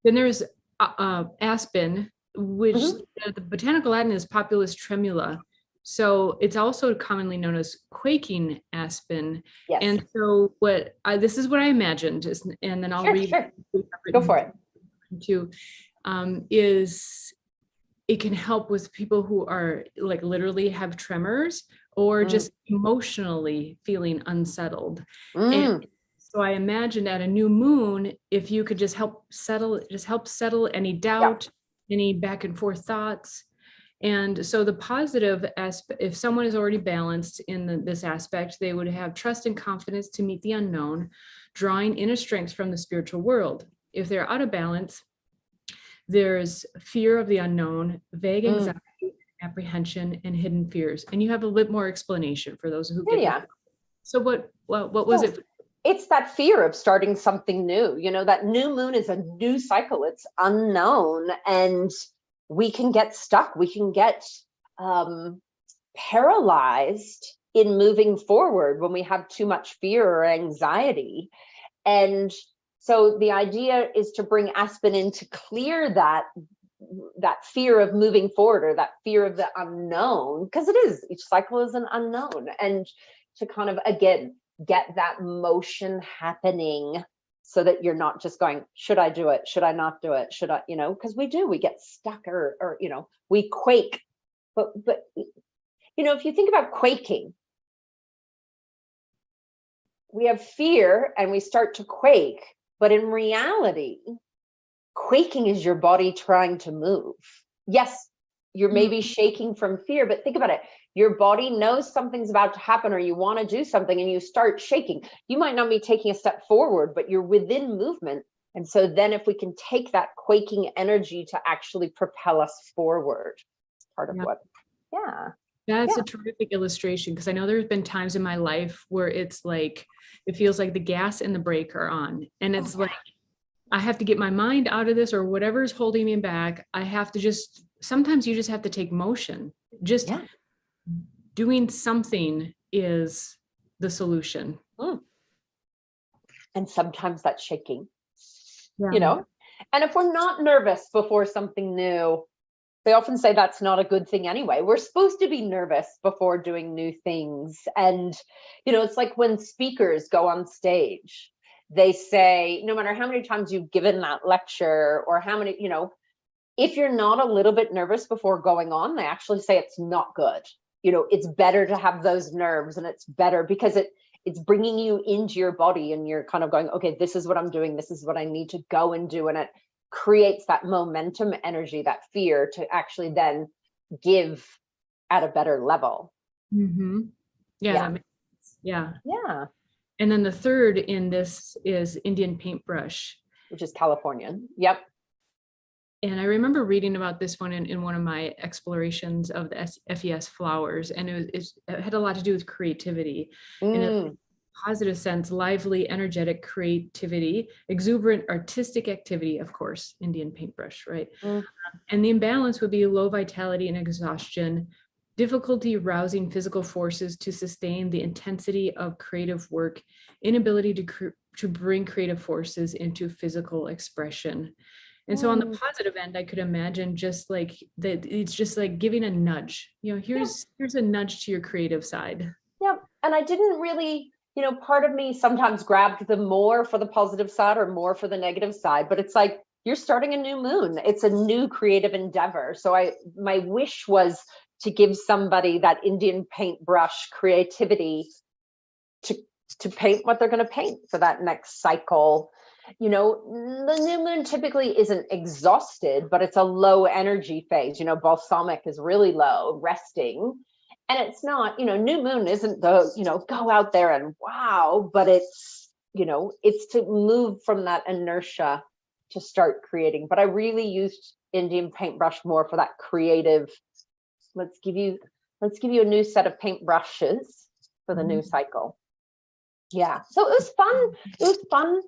Then there's aspen, which the botanical Latin is Populus tremula. So it's also commonly known as quaking aspen. Yes. And so this is what I imagined, and then I'll read. Sure. Go for it. Too, is it can help with people who are like literally have tremors or just emotionally feeling unsettled. And so I imagined at a new moon, if you could just help settle any doubt, any back and forth thoughts. And so the positive aspect, if someone is already balanced in this aspect, they would have trust and confidence to meet the unknown, drawing inner strength from the spiritual world. If they're out of balance, there's fear of the unknown, vague anxiety, apprehension, and hidden fears. And you have a bit more explanation for those who get it. So what was it? It's that fear of starting something new. That new moon is a new cycle. It's unknown, and we can get stuck. We can get paralyzed in moving forward when we have too much fear or anxiety. And so the idea is to bring aspen in to clear that fear of moving forward, or that fear of the unknown, because each cycle is an unknown, and to kind of, again, get that motion happening so that you're not just going, should I do it? Should I not do it? Should I, because we get stuck or we quake. But if you think about quaking, we have fear and we start to quake, but in reality, quaking is your body trying to move. Yes, you're maybe shaking from fear, but think about it. Your body knows something's about to happen, or you want to do something, and you start shaking. You might not be taking a step forward, but you're within movement. And so then if we can take that quaking energy to actually propel us forward, it's part of what, That's a terrific illustration, because I know there's been times in my life where it's like, it feels like the gas and the brake are on. And it's like, I have to get my mind out of this, or whatever's holding me back. I have to sometimes you just have to take motion. Doing something is the solution. And sometimes that's shaking, And if we're not nervous before something new, they often say that's not a good thing anyway. We're supposed to be nervous before doing new things. And, it's like when speakers go on stage, they say, no matter how many times you've given that lecture, or how many, if you're not a little bit nervous before going on, they actually say it's not good. It's better to have those nerves, and it's better because it's bringing you into your body, and you're kind of going, okay, this is what I'm doing. This is what I need to go and do. And it creates that momentum energy, that fear, to actually then give at a better level. Yeah. And then the third in this is Indian paintbrush, which is Californian. Yep. And I remember reading about this one in one of my explorations of the FES flowers, and it had a lot to do with creativity. In a positive sense, lively, energetic creativity, exuberant artistic activity, of course, Indian paintbrush, right? And the imbalance would be low vitality and exhaustion, difficulty rousing physical forces to sustain the intensity of creative work, inability to bring creative forces into physical expression. And so on the positive end, I could imagine just like that, it's just like giving a nudge, here's a nudge to your creative side. Yeah. And I didn't really, part of me sometimes grabbed the more for the positive side or more for the negative side, but it's like, you're starting a new moon. It's a new creative endeavor. So my wish was to give somebody that Indian paintbrush creativity to paint what they're going to paint for that next cycle. The new moon typically isn't exhausted, but it's a low energy phase. Balsamic is really low, resting. And it's not, new moon isn't the, go out there and wow, but it's, it's to move from that inertia to start creating. But I really used Indian paintbrush more for that creative, let's give you a new set of paintbrushes for the new cycle. Yeah. So it was fun. It was fun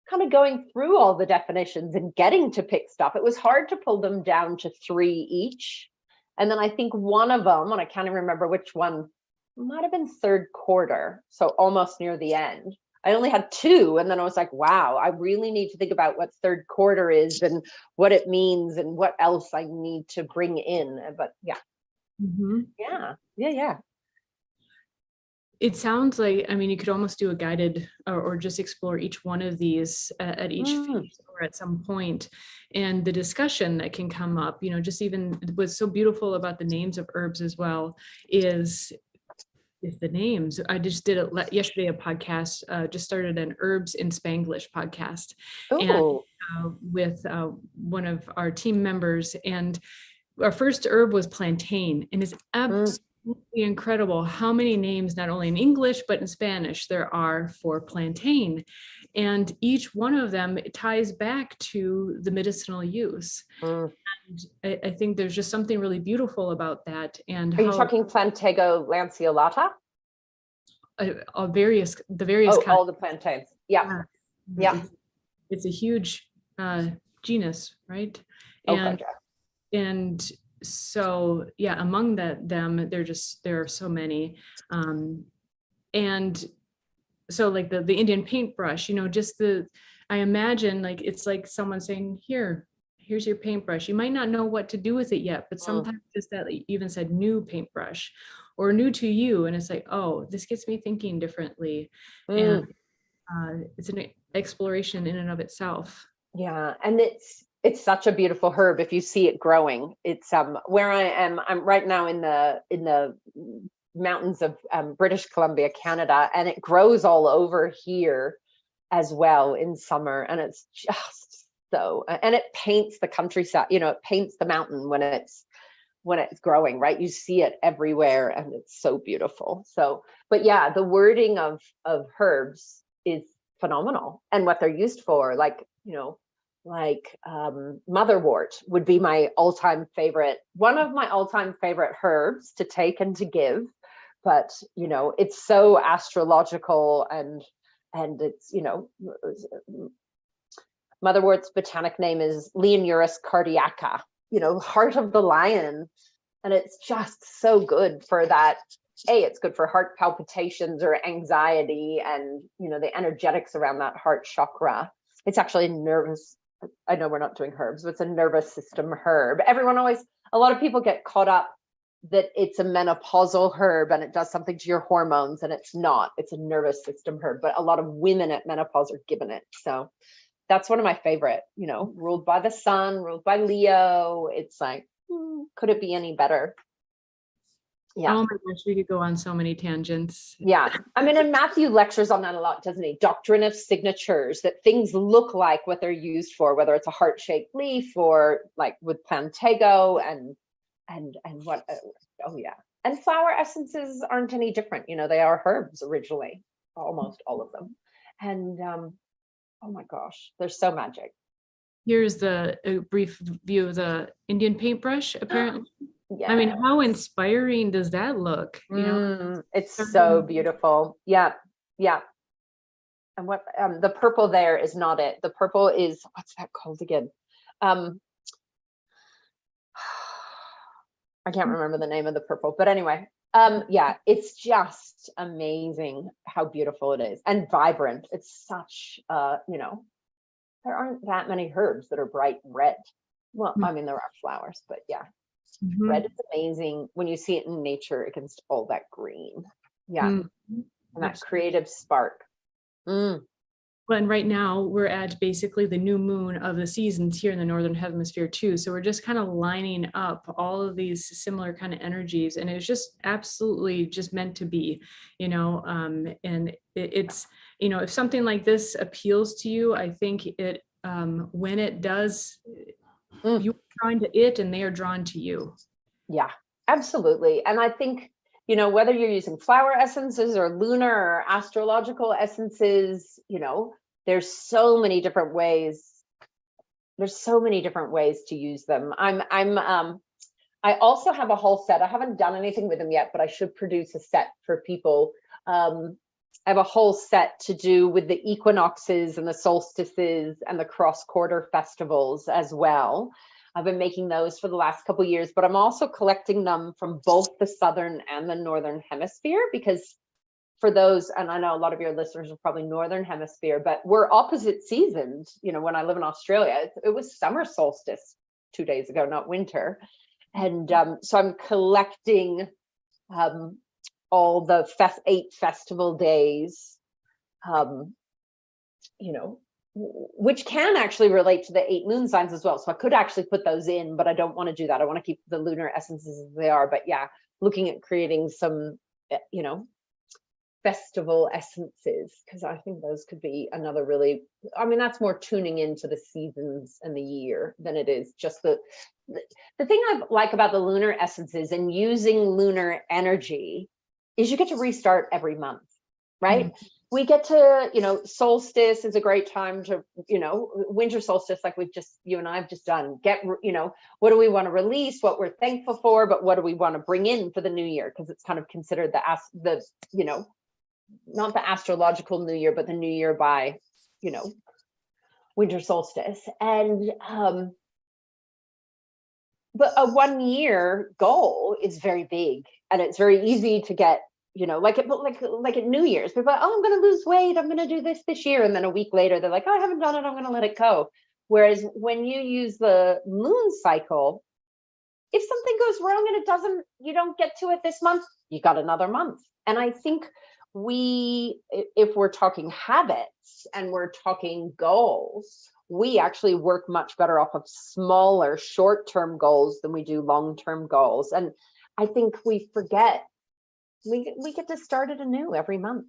kind of going through all the definitions and getting to pick stuff. It was hard to pull them down to 3 each. And then I think one of them, and I can't even remember which one, might have been third quarter. So almost near the end. I only had 2. And then I was like, wow, I really need to think about what third quarter is and what it means and what else I need to bring in. But yeah. Yeah. It sounds like, you could almost do a guided or just explore each one of these at each phase or at some point. And the discussion that can come up, just even what's so beautiful about the names of herbs as well is the names. I just did it yesterday, a podcast, just started an Herbs in Spanglish podcast. Ooh. And with one of our team members. And our first herb was plantain, and it's absolutely incredible how many names, not only in English, but in Spanish, there are for plantain. And each one of them ties back to the medicinal use. And I think there's just something really beautiful about that. And are you talking Plantego lanceolata? The various kinds. All the plantains. Yeah. It's a huge genus, right? And so, among them, there are so many. And so like the Indian paintbrush, I imagine like, it's like someone saying, here's your paintbrush. You might not know what to do with it yet, but sometimes just that, like, you even said new paintbrush or new to you. And it's like, oh, this gets me thinking differently. And it's an exploration in and of itself. Yeah. And it's such a beautiful herb if you see it growing. It's where I am, I'm right now in the mountains of British Columbia, Canada, and it grows all over here as well in summer. And it's just so, and it paints the countryside, it paints the mountain when it's growing, right? You see it everywhere and it's so beautiful. So, but yeah, the wording of herbs is phenomenal, and what they're used for, like motherwort would be my all-time favorite, one of my all-time favorite herbs to take and to give. But it's so astrological, and it's motherwort's botanic name is Leonurus cardiaca, heart of the lion. And it's just so good for that. It's good for heart palpitations or anxiety, and the energetics around that heart chakra. It's actually nervous. I know we're not doing herbs, but it's a nervous system herb. A lot of people get caught up that it's a menopausal herb and it does something to your hormones, and it's not. It's a nervous system herb, but a lot of women at menopause are given it. So that's one of my favorite, ruled by the sun, ruled by Leo. It's like, could it be any better? Yeah. Oh my gosh, we could go on so many tangents. Yeah. And Matthew lectures on that a lot, doesn't he? Doctrine of signatures, that things look like what they're used for, whether it's a heart-shaped leaf or like with Plantego and what, and flower essences aren't any different. They are herbs originally, almost all of them. And oh my gosh, they're so magic. Here's a brief view of the Indian paintbrush, apparently. Yeah. How inspiring does that look? It's so beautiful. Yeah. And what the purple there is not it. The purple is, what's that called again? I can't remember the name of the purple, but anyway, yeah, it's just amazing how beautiful it is and vibrant. It's such, you know, there aren't that many herbs that are bright red. Well, I mean, there are flowers, but yeah, red is amazing when you see it in nature against all that green. Yeah, and that creative spark. Well, and right now we're at basically the new moon of the seasons here in the Northern Hemisphere too. So we're just kind of lining up all of these similar kind of energies, and it's just absolutely just meant to be, you know, and it's, you know, if something like this appeals to you, I think it, when it does, you're drawn to it and they are drawn to you. Yeah, absolutely. And I think, you know, whether you're using flower essences or lunar or astrological essences, you know, there's so many different ways. There's so many different ways to use them. I also have a whole set. I haven't done anything with them yet, but I should produce a set for people. I have a whole set to do with the equinoxes and the solstices and the cross-quarter festivals as well. I've been making those for the last couple of years, but I'm also collecting them from both the Southern and the Northern Hemisphere, because for those, and I know a lot of your listeners are probably Northern Hemisphere, but we're opposite seasons. You know, when I live in Australia, it was summer solstice 2 days ago, not winter. And so I'm collecting all the 8 festival days, you know, which can actually relate to the 8 moon signs as well. So I could actually put those in, but I don't want to do that. I want to keep the lunar essences as they are. But yeah, looking at creating some, you know, festival essences, because I think those could be another really, I mean, that's more tuning into the seasons and the year than it is just the thing I like about the lunar essences and using lunar energy is you get to restart every month, right? We get to, you know, solstice is a great time to, you know, winter solstice, like you and I have just done, you know, what do we want to release, what we're thankful for, but what do we want to bring in for the new year? Because it's kind of considered the, you know, not the astrological new year, but the new year by, you know, winter solstice. And, but a 1 year goal is very big, and it's very easy to get, you know, like at New Year's, people are like, oh, I'm going to lose weight, I'm going to do this year. And then a week later, they're like, oh, I haven't done it, I'm going to let it go. Whereas when you use the moon cycle, if something goes wrong and you don't get to it this month, you got another month. And I think if we're talking habits and we're talking goals, we actually work much better off of smaller short-term goals than we do long-term goals. And I think we forget we get to start it anew every month.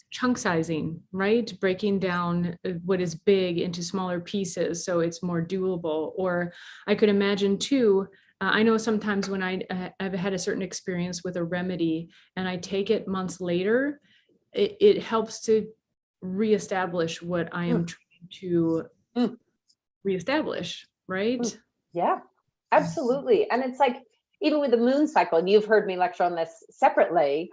Chunk sizing, right? Breaking down what is big into smaller pieces so it's more doable. Or I could imagine too, I know sometimes when I've had a certain experience with a remedy and I take it months later, it helps to reestablish what I am trying to reestablish, right? Yeah, absolutely. And it's like, even with the moon cycle, and you've heard me lecture on this separately,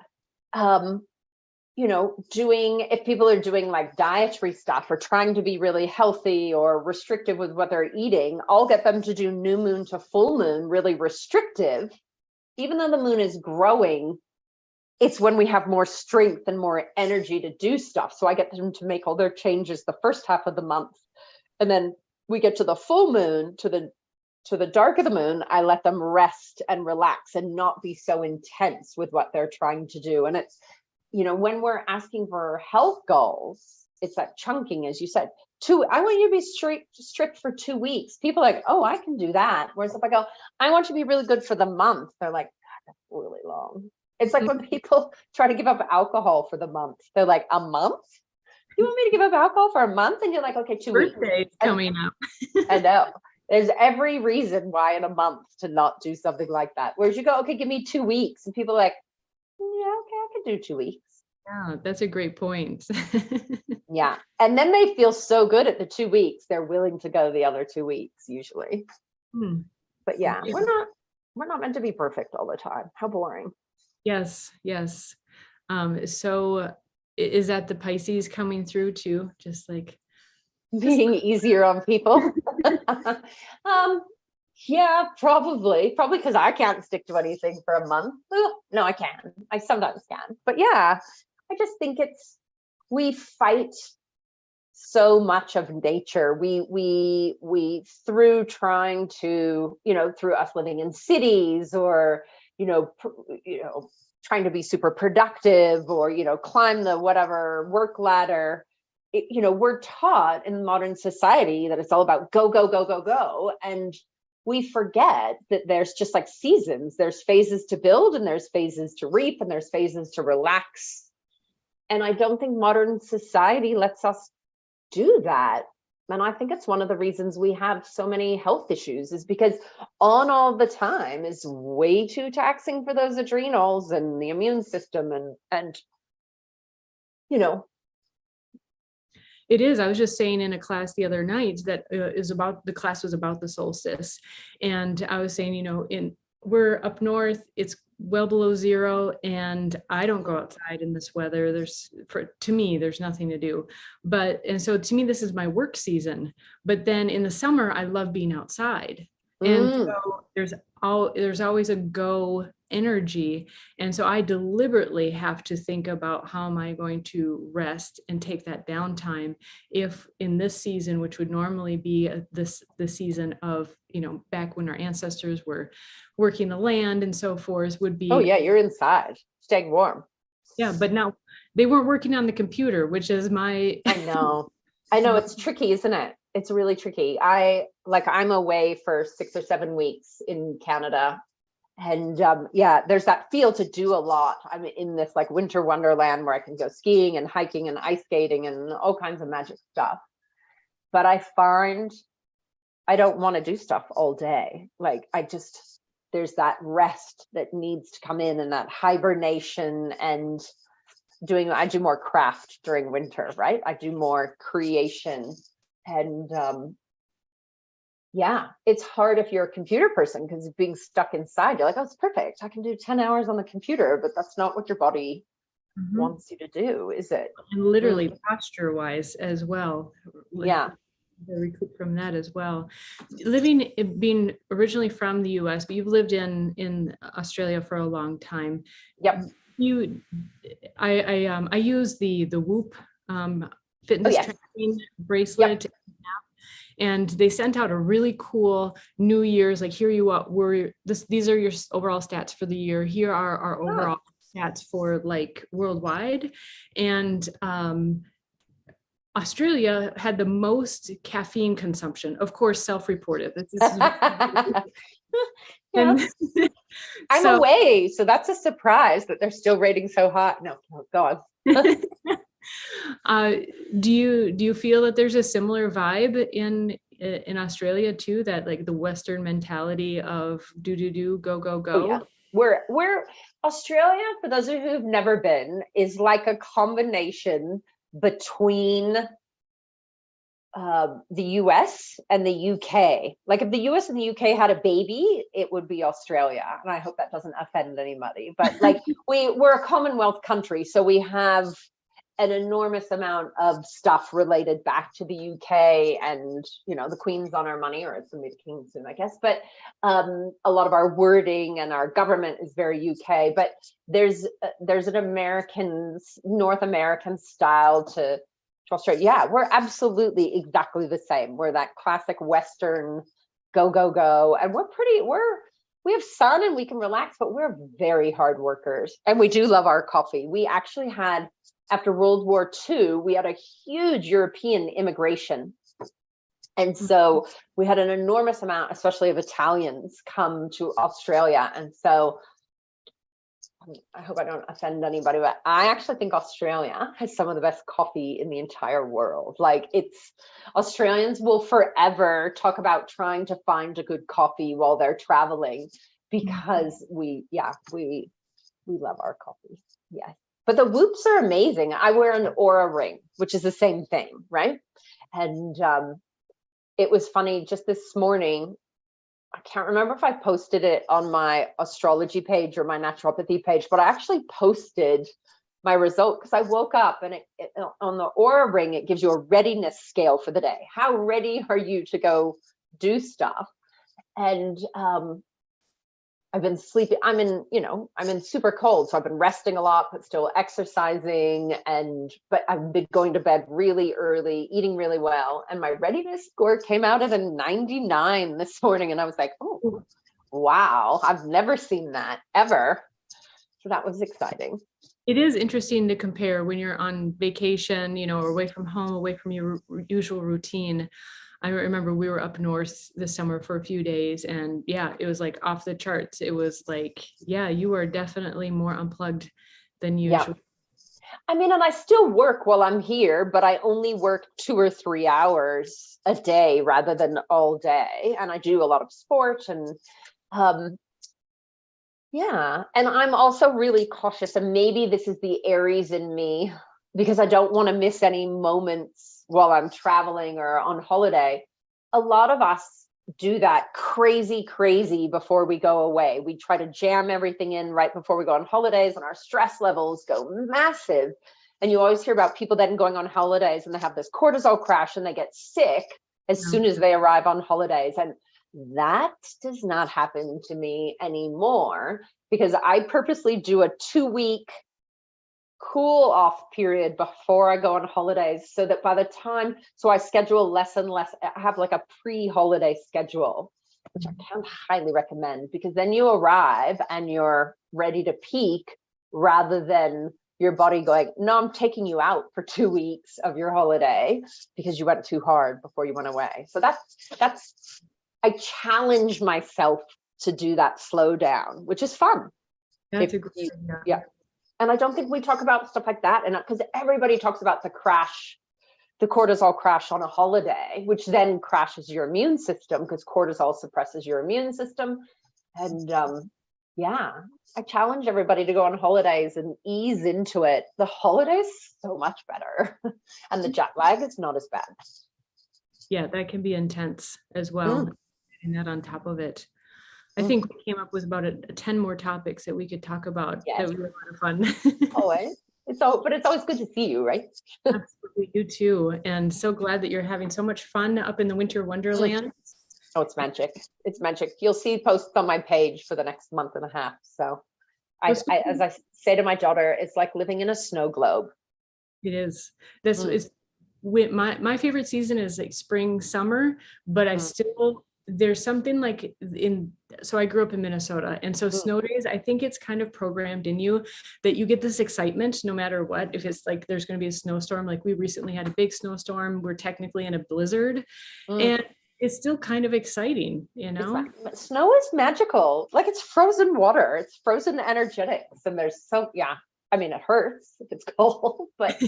you know, if people are doing like dietary stuff or trying to be really healthy or restrictive with what they're eating, I'll get them to do new moon to full moon, really restrictive. Even though the moon is growing, it's when we have more strength and more energy to do stuff. So I get them to make all their changes the first half of the month. And then we get to the full moon, to the dark of the moon, I let them rest and relax and not be so intense with what they're trying to do. And it's, you know, when we're asking for health goals, it's that chunking, as you said. I want you to be strict for 2 weeks. People are like, oh, I can do that. Whereas if I go, I want you to be really good for the month, they're like, God, that's really long. It's like when people try to give up alcohol for the month. They're like, a month? You want me to give up alcohol for a month? And you're like, okay, 2 weeks. Birthday's coming up. I know. There's every reason why in a month to not do something like that. Whereas you go, okay, give me 2 weeks. And people are like, yeah, okay, I can do 2 weeks. Yeah, that's a great point. Yeah. And then they feel so good at the 2 weeks, they're willing to go the other 2 weeks usually. But yeah, we're not meant to be perfect all the time. How boring. Yes. So is that the Pisces coming through too? Just like being easier on people. Yeah, probably because I can't stick to anything for a month. Ugh, no, I can. I sometimes can. But yeah, I just think we fight so much of nature. We through trying to, through us living in cities, or, trying to be super productive, or, climb the whatever work ladder. We're taught in modern society that it's all about go, go, go, go, go. And we forget that there's just like seasons. There's phases to build, and there's phases to reap, and there's phases to relax. And I don't think modern society lets us do that. And I think it's one of the reasons we have so many health issues, is because on all the time is way too taxing for those adrenals and the immune system, and It is. I was just saying in a class the other night that the class was about the solstice. And I was saying, we're up north, it's well below zero, and I don't go outside in this weather. To me, there's nothing to do. And so to me, this is my work season. But then in the summer, I love being outside. And so there's always a go energy. And so I deliberately have to think about, how am I going to rest and take that downtime if in this season, which would normally be the season of, back when our ancestors were working the land and so forth, would be. Oh yeah, you're inside, staying warm. Yeah, but now they weren't working on the computer, which is my. I know it's tricky, isn't it? It's really tricky. I'm away for 6 or 7 weeks in Canada. And there's that feel to do a lot. I'm in this like winter wonderland where I can go skiing and hiking and ice skating and all kinds of magic stuff. But I find I don't want to do stuff all day. Like there's that rest that needs to come in, and that hibernation, and I do more craft during winter, right? I do more creation. And it's hard if you're a computer person, because being stuck inside, you're like, oh, it's perfect, I can do 10 hours on the computer, but that's not what your body wants you to do, is it? And literally posture wise as well. Yeah. Recoup from that as well. Being originally from the US, but you've lived in Australia for a long time. Yep. I use the Whoop fitness tracking bracelet. Yep. And they sent out a really cool New Year's, like, here you are, these are your overall stats for the year. Here are our overall stats for like worldwide. And Australia had the most caffeine consumption, of course, self-reported. I'm away, so that's a surprise that they're still rating so hot. No, go on. Do you feel that there's a similar vibe in Australia too, that like the Western mentality of do, go, go, go? Oh, yeah. We're Australia, for those of you who've never been, is like a combination between the US and the UK. Like if the US and the UK had a baby, it would be Australia. And I hope that doesn't offend anybody, but like we're a Commonwealth country, so we have an enormous amount of stuff related back to the UK, and the Queen's on our money, or it's gonna be the King soon, I guess. But a lot of our wording and our government is very UK. But there's an North American style to Australia. Yeah, we're absolutely exactly the same. We're that classic Western go, go, go, and we have sun and we can relax, but we're very hard workers, and we do love our coffee. We actually had, after World War II, we had a huge European immigration. And so we had an enormous amount, especially of Italians, come to Australia. And so I hope I don't offend anybody, but I actually think Australia has some of the best coffee in the entire world. Like Australians will forever talk about trying to find a good coffee while they're traveling, because we love our coffee. Yes. But the Whoops are amazing. I wear an Aura ring, which is the same thing, right? And it was funny, just this morning, I can't remember if I posted it on my astrology page or my naturopathy page, but I actually posted my result, because I woke up and it on the Aura ring, it gives you a readiness scale for the day. How ready are you to go do stuff? And I've been sleeping. I'm in super cold. So I've been resting a lot, but still exercising. But I've been going to bed really early, eating really well. And my readiness score came out at a 99 this morning. And I was like, oh, wow, I've never seen that ever. So that was exciting. It is interesting to compare when you're on vacation, or away from home, away from your usual routine. I remember we were up north this summer for a few days, and yeah, it was like off the charts. It was like, yeah, you are definitely more unplugged than usual. I mean, and I still work while I'm here, but I only work 2 or 3 hours a day rather than all day. And I do a lot of sport and and I'm also really cautious. And maybe this is the Aries in me, because I don't want to miss any moments while I'm traveling or on holiday. A lot of us do that crazy before we go away. We try to jam everything in right before we go on holidays, and our stress levels go massive. And you always hear about people then going on holidays and they have this cortisol crash and they get sick as soon as they arrive on holidays. And that does not happen to me anymore, because I purposely do a 2-week cool off period before I go on holidays, so that by the time, so I schedule less and less. I have like a pre-holiday schedule, which I can highly recommend, because then you arrive and you're ready to peak, rather than your body going, no, I'm taking you out for 2 weeks of your holiday because you went too hard before you went away. So that's I challenge myself to do that slow down, which is fun. That's a great idea. Yeah. And I don't think we talk about stuff like that, and because everybody talks about the cortisol crash on a holiday, which then crashes your immune system, because cortisol suppresses your immune system. And I challenge everybody to go on holidays and ease into it. The holidays so much better, and the jet lag is not as bad. Yeah, that can be intense as well. And that on top of it. I think we came up with about 10 more topics that we could talk about. Yes. That would be a lot of fun. Always. But it's always good to see you, right? Absolutely, you too. And so glad that you're having so much fun up in the winter wonderland. Oh, it's magic. It's magic. You'll see posts on my page for the next month and a half. So as I say to my daughter, it's like living in a snow globe. It is. This is my favorite season is like spring, summer, but I still, there's something like so I grew up in Minnesota, and so snow days, I think it's kind of programmed in you that you get this excitement no matter what. If it's like there's going to be a snowstorm, like we recently had a big snowstorm, we're technically in a blizzard, and it's still kind of exciting, Snow is magical. Like, it's frozen water, it's frozen energetics, and there's I mean, it hurts if it's cold, but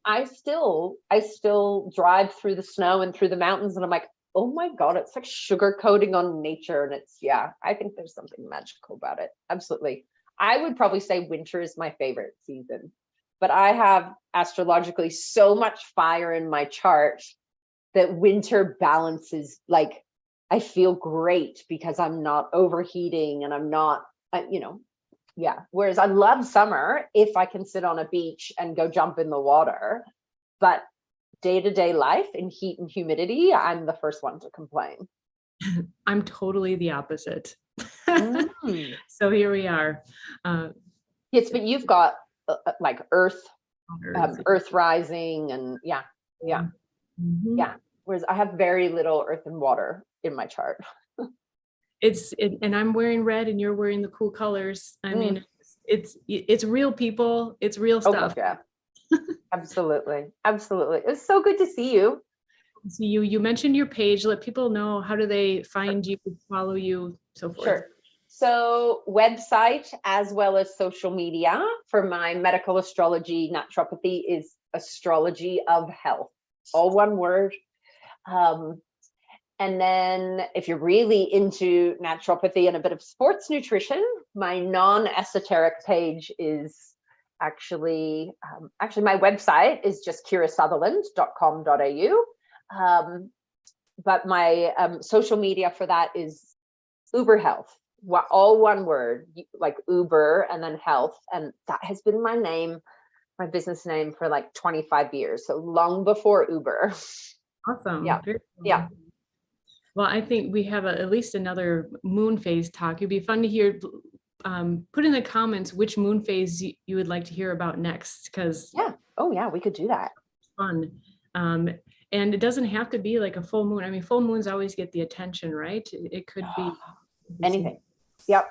I still drive through the snow and through the mountains, and I'm like, oh my God, it's like sugar coating on nature. And I think there's something magical about it. Absolutely. I would probably say winter is my favorite season, but I have astrologically so much fire in my chart that winter balances. Like, I feel great because I'm not overheating and I'm not, Whereas I love summer if I can sit on a beach and go jump in the water, but day-to-day life in heat and humidity, I'm the first one to complain. I'm totally the opposite. So here we are. Yes, but you've got like earth rising, and whereas I have very little earth and water in my chart. And I'm wearing red and you're wearing the cool colors. I mean, it's real people, it's real stuff. Yeah. Absolutely. It's so good to see you. You mentioned your page. Let people know, how do they find you, follow you, so forth. Sure. So website as well as social media for my medical astrology naturopathy is Astrology of Health, all one word. And then if you're really into naturopathy and a bit of sports nutrition, my non-esoteric page is actually my website is just kirasutherland.com.au. But my social media for that is überhealth, all one word, like Uber and then health. And that has been my business name for like 25 years. So long before Uber. Awesome. Yeah. Well, I think we have at least another moon phase talk. It'd be fun to hear, put in the comments which moon phase you would like to hear about next, because Yeah. Oh yeah, we could do that. it's fun. And it doesn't have to be like a full moon. I mean, full moons always get the attention, right? It could be Anything. Yep.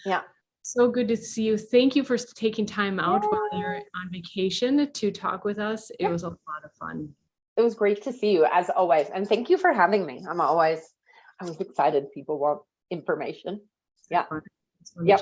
Yeah. So good to see you. Thank you for taking time out while you're Yeah. on vacation to talk with us. It Yeah. was a lot of fun. It was great to see you as always. And thank you for having me. I was excited people want information. Yeah. Fun. Yep.